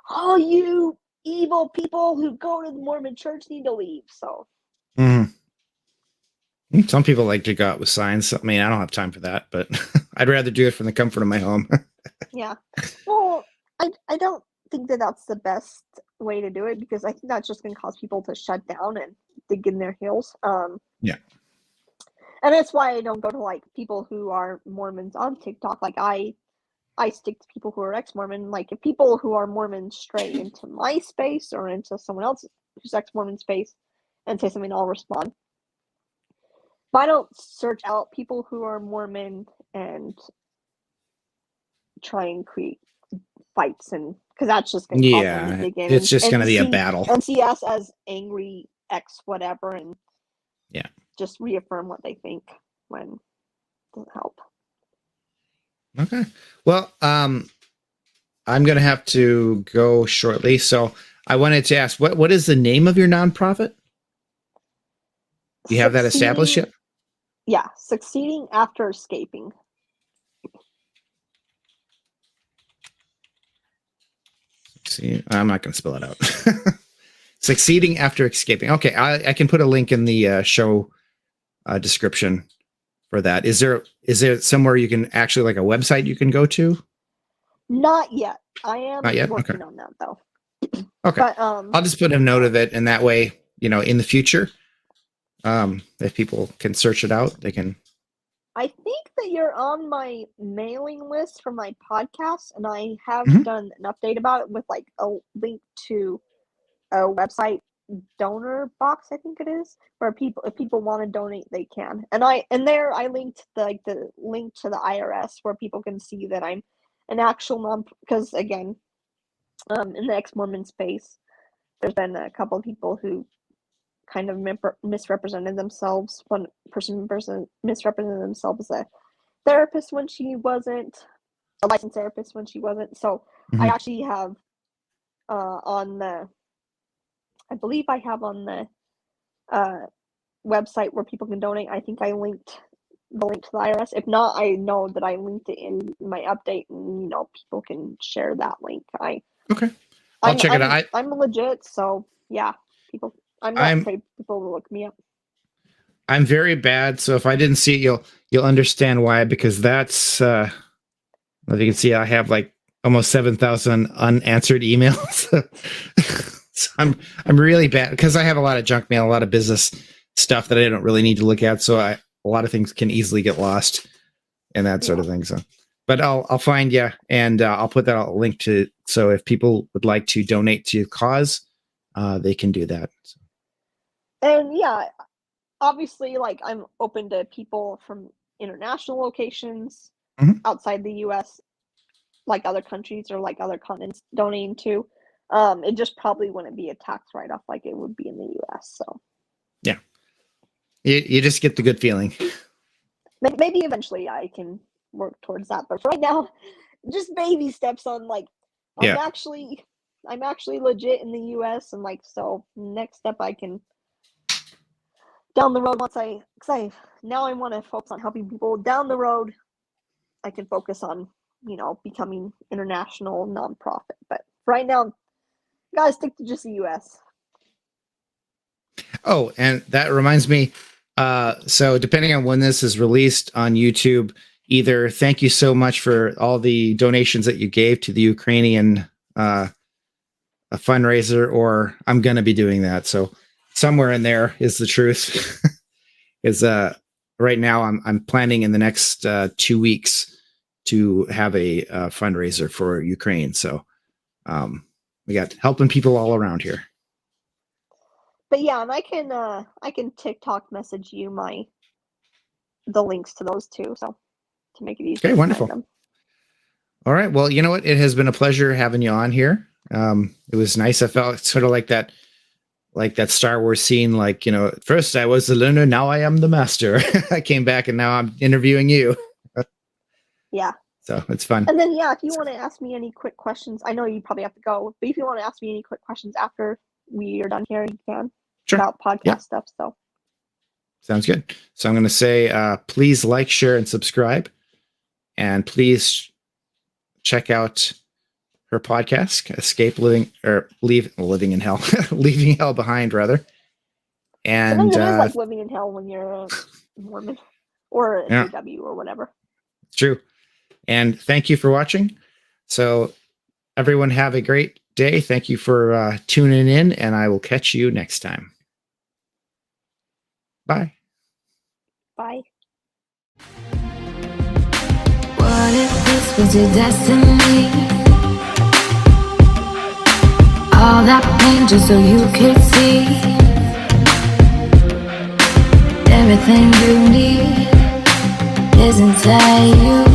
oh, you evil people who go to the Mormon church need to leave. So some people like to go out with signs. I mean, I don't have time for that, but I'd rather do it from the comfort of my home. Yeah. Well, I don't think that that's the best way to do it, because I think that's just going to cause people to shut down and dig in their heels. Yeah. And that's why I don't go to like people who are Mormons on TikTok. Like I stick to people who are ex-Mormon. Like, if people who are Mormon stray into my space or into someone else who's ex-Mormon space and say something, I'll respond. But I don't search out people who are Mormon and try and create fights, and because that's just going to cause them to dig in. It's just going to be a battle. And see us as angry ex whatever, and yeah, just reaffirm what they think when it doesn't help. Okay. Well, I'm going to have to go shortly. So I wanted to ask, what is the name of your nonprofit? Do you have that established yet? Yeah, Succeeding After Escaping. See, I'm not going to spell it out. Succeeding After Escaping. Okay, I can put a link in the show description for that. Is there somewhere you can actually, like a website you can go to? Not yet. I am Not yet? working Okay. on that though. Okay. But I'll just put a note of it, and that way, in the future, if people can search it out, they can. I think that you're on my mailing list for my podcast, and I have Mhm. done an update about it with like a link to a website donor box, I think it is, where if people want to donate, they can. And there I linked the link to the IRS where people can see that I'm an actual non, because again, in the ex-Mormon space, there's been a couple of people who kind of misrepresented themselves. One person misrepresented themselves as a therapist when she wasn't, a licensed therapist when she wasn't. So I actually have I believe I have on the website where people can donate. I think I linked the link to the IRS. If not, I know that I linked it in my update, and people can share that link. Okay. I'll check it out. I'm legit, so yeah, people. I'm not afraid people will look me up. I'm very bad, so if I didn't see it, you'll understand why. Because that's, as you can see, I have like almost 7,000 unanswered emails. So I'm really bad because I have a lot of junk mail, a lot of business stuff that I don't really need to look at. So a lot of things can easily get lost and that sort of thing. So, but I'll find you, and I'll put that link to. So if people would like to donate to your cause, they can do that. So. And yeah, obviously, like I'm open to people from international locations outside the U.S., like other countries or like other continents donating to. It just probably wouldn't be a tax write-off like it would be in the U.S. So yeah, you just get the good feeling. Maybe eventually I can work towards that, but for right now, just baby steps on like I'm actually legit in the U.S. and like so next step I can down the road now I want to focus on helping people down the road. I can focus on becoming international nonprofit, but right now, gotta stick to just the U.S. Oh, and that reminds me. So depending on when this is released on YouTube, either thank you so much for all the donations that you gave to the Ukrainian a fundraiser, or I'm going to be doing that. So somewhere in there is the truth. Is right now I'm planning in the next 2 weeks to have a fundraiser for Ukraine. So we got helping people all around here. But yeah, and I can TikTok message you the links to those too, so to make it easier. Okay, wonderful. All right, well, you know what? It has been a pleasure having you on here. It was nice. I felt sort of like that Star Wars scene. Like, at first I was the learner, now I am the master. I came back and now I'm interviewing you. Yeah. So it's fun. And then if you want to ask me any quick questions, I know you probably have to go, but if you want to ask me any quick questions after we are done here, you can. Sure. About podcast stuff. So sounds good. So I'm going to say, please like, share, and subscribe, and please check out her podcast, Living in Hell, Leaving Hell Behind, rather. And it is like living in hell when you're a Mormon or a JW or whatever. It's true. And thank you for watching. So everyone have a great day. Thank you for tuning in, and I will catch you next time. Bye. Bye. What if this was your destiny? All that pain just so you could see everything you need is inside you.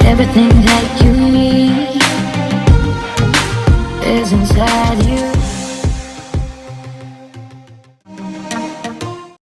Everything that you need is inside you.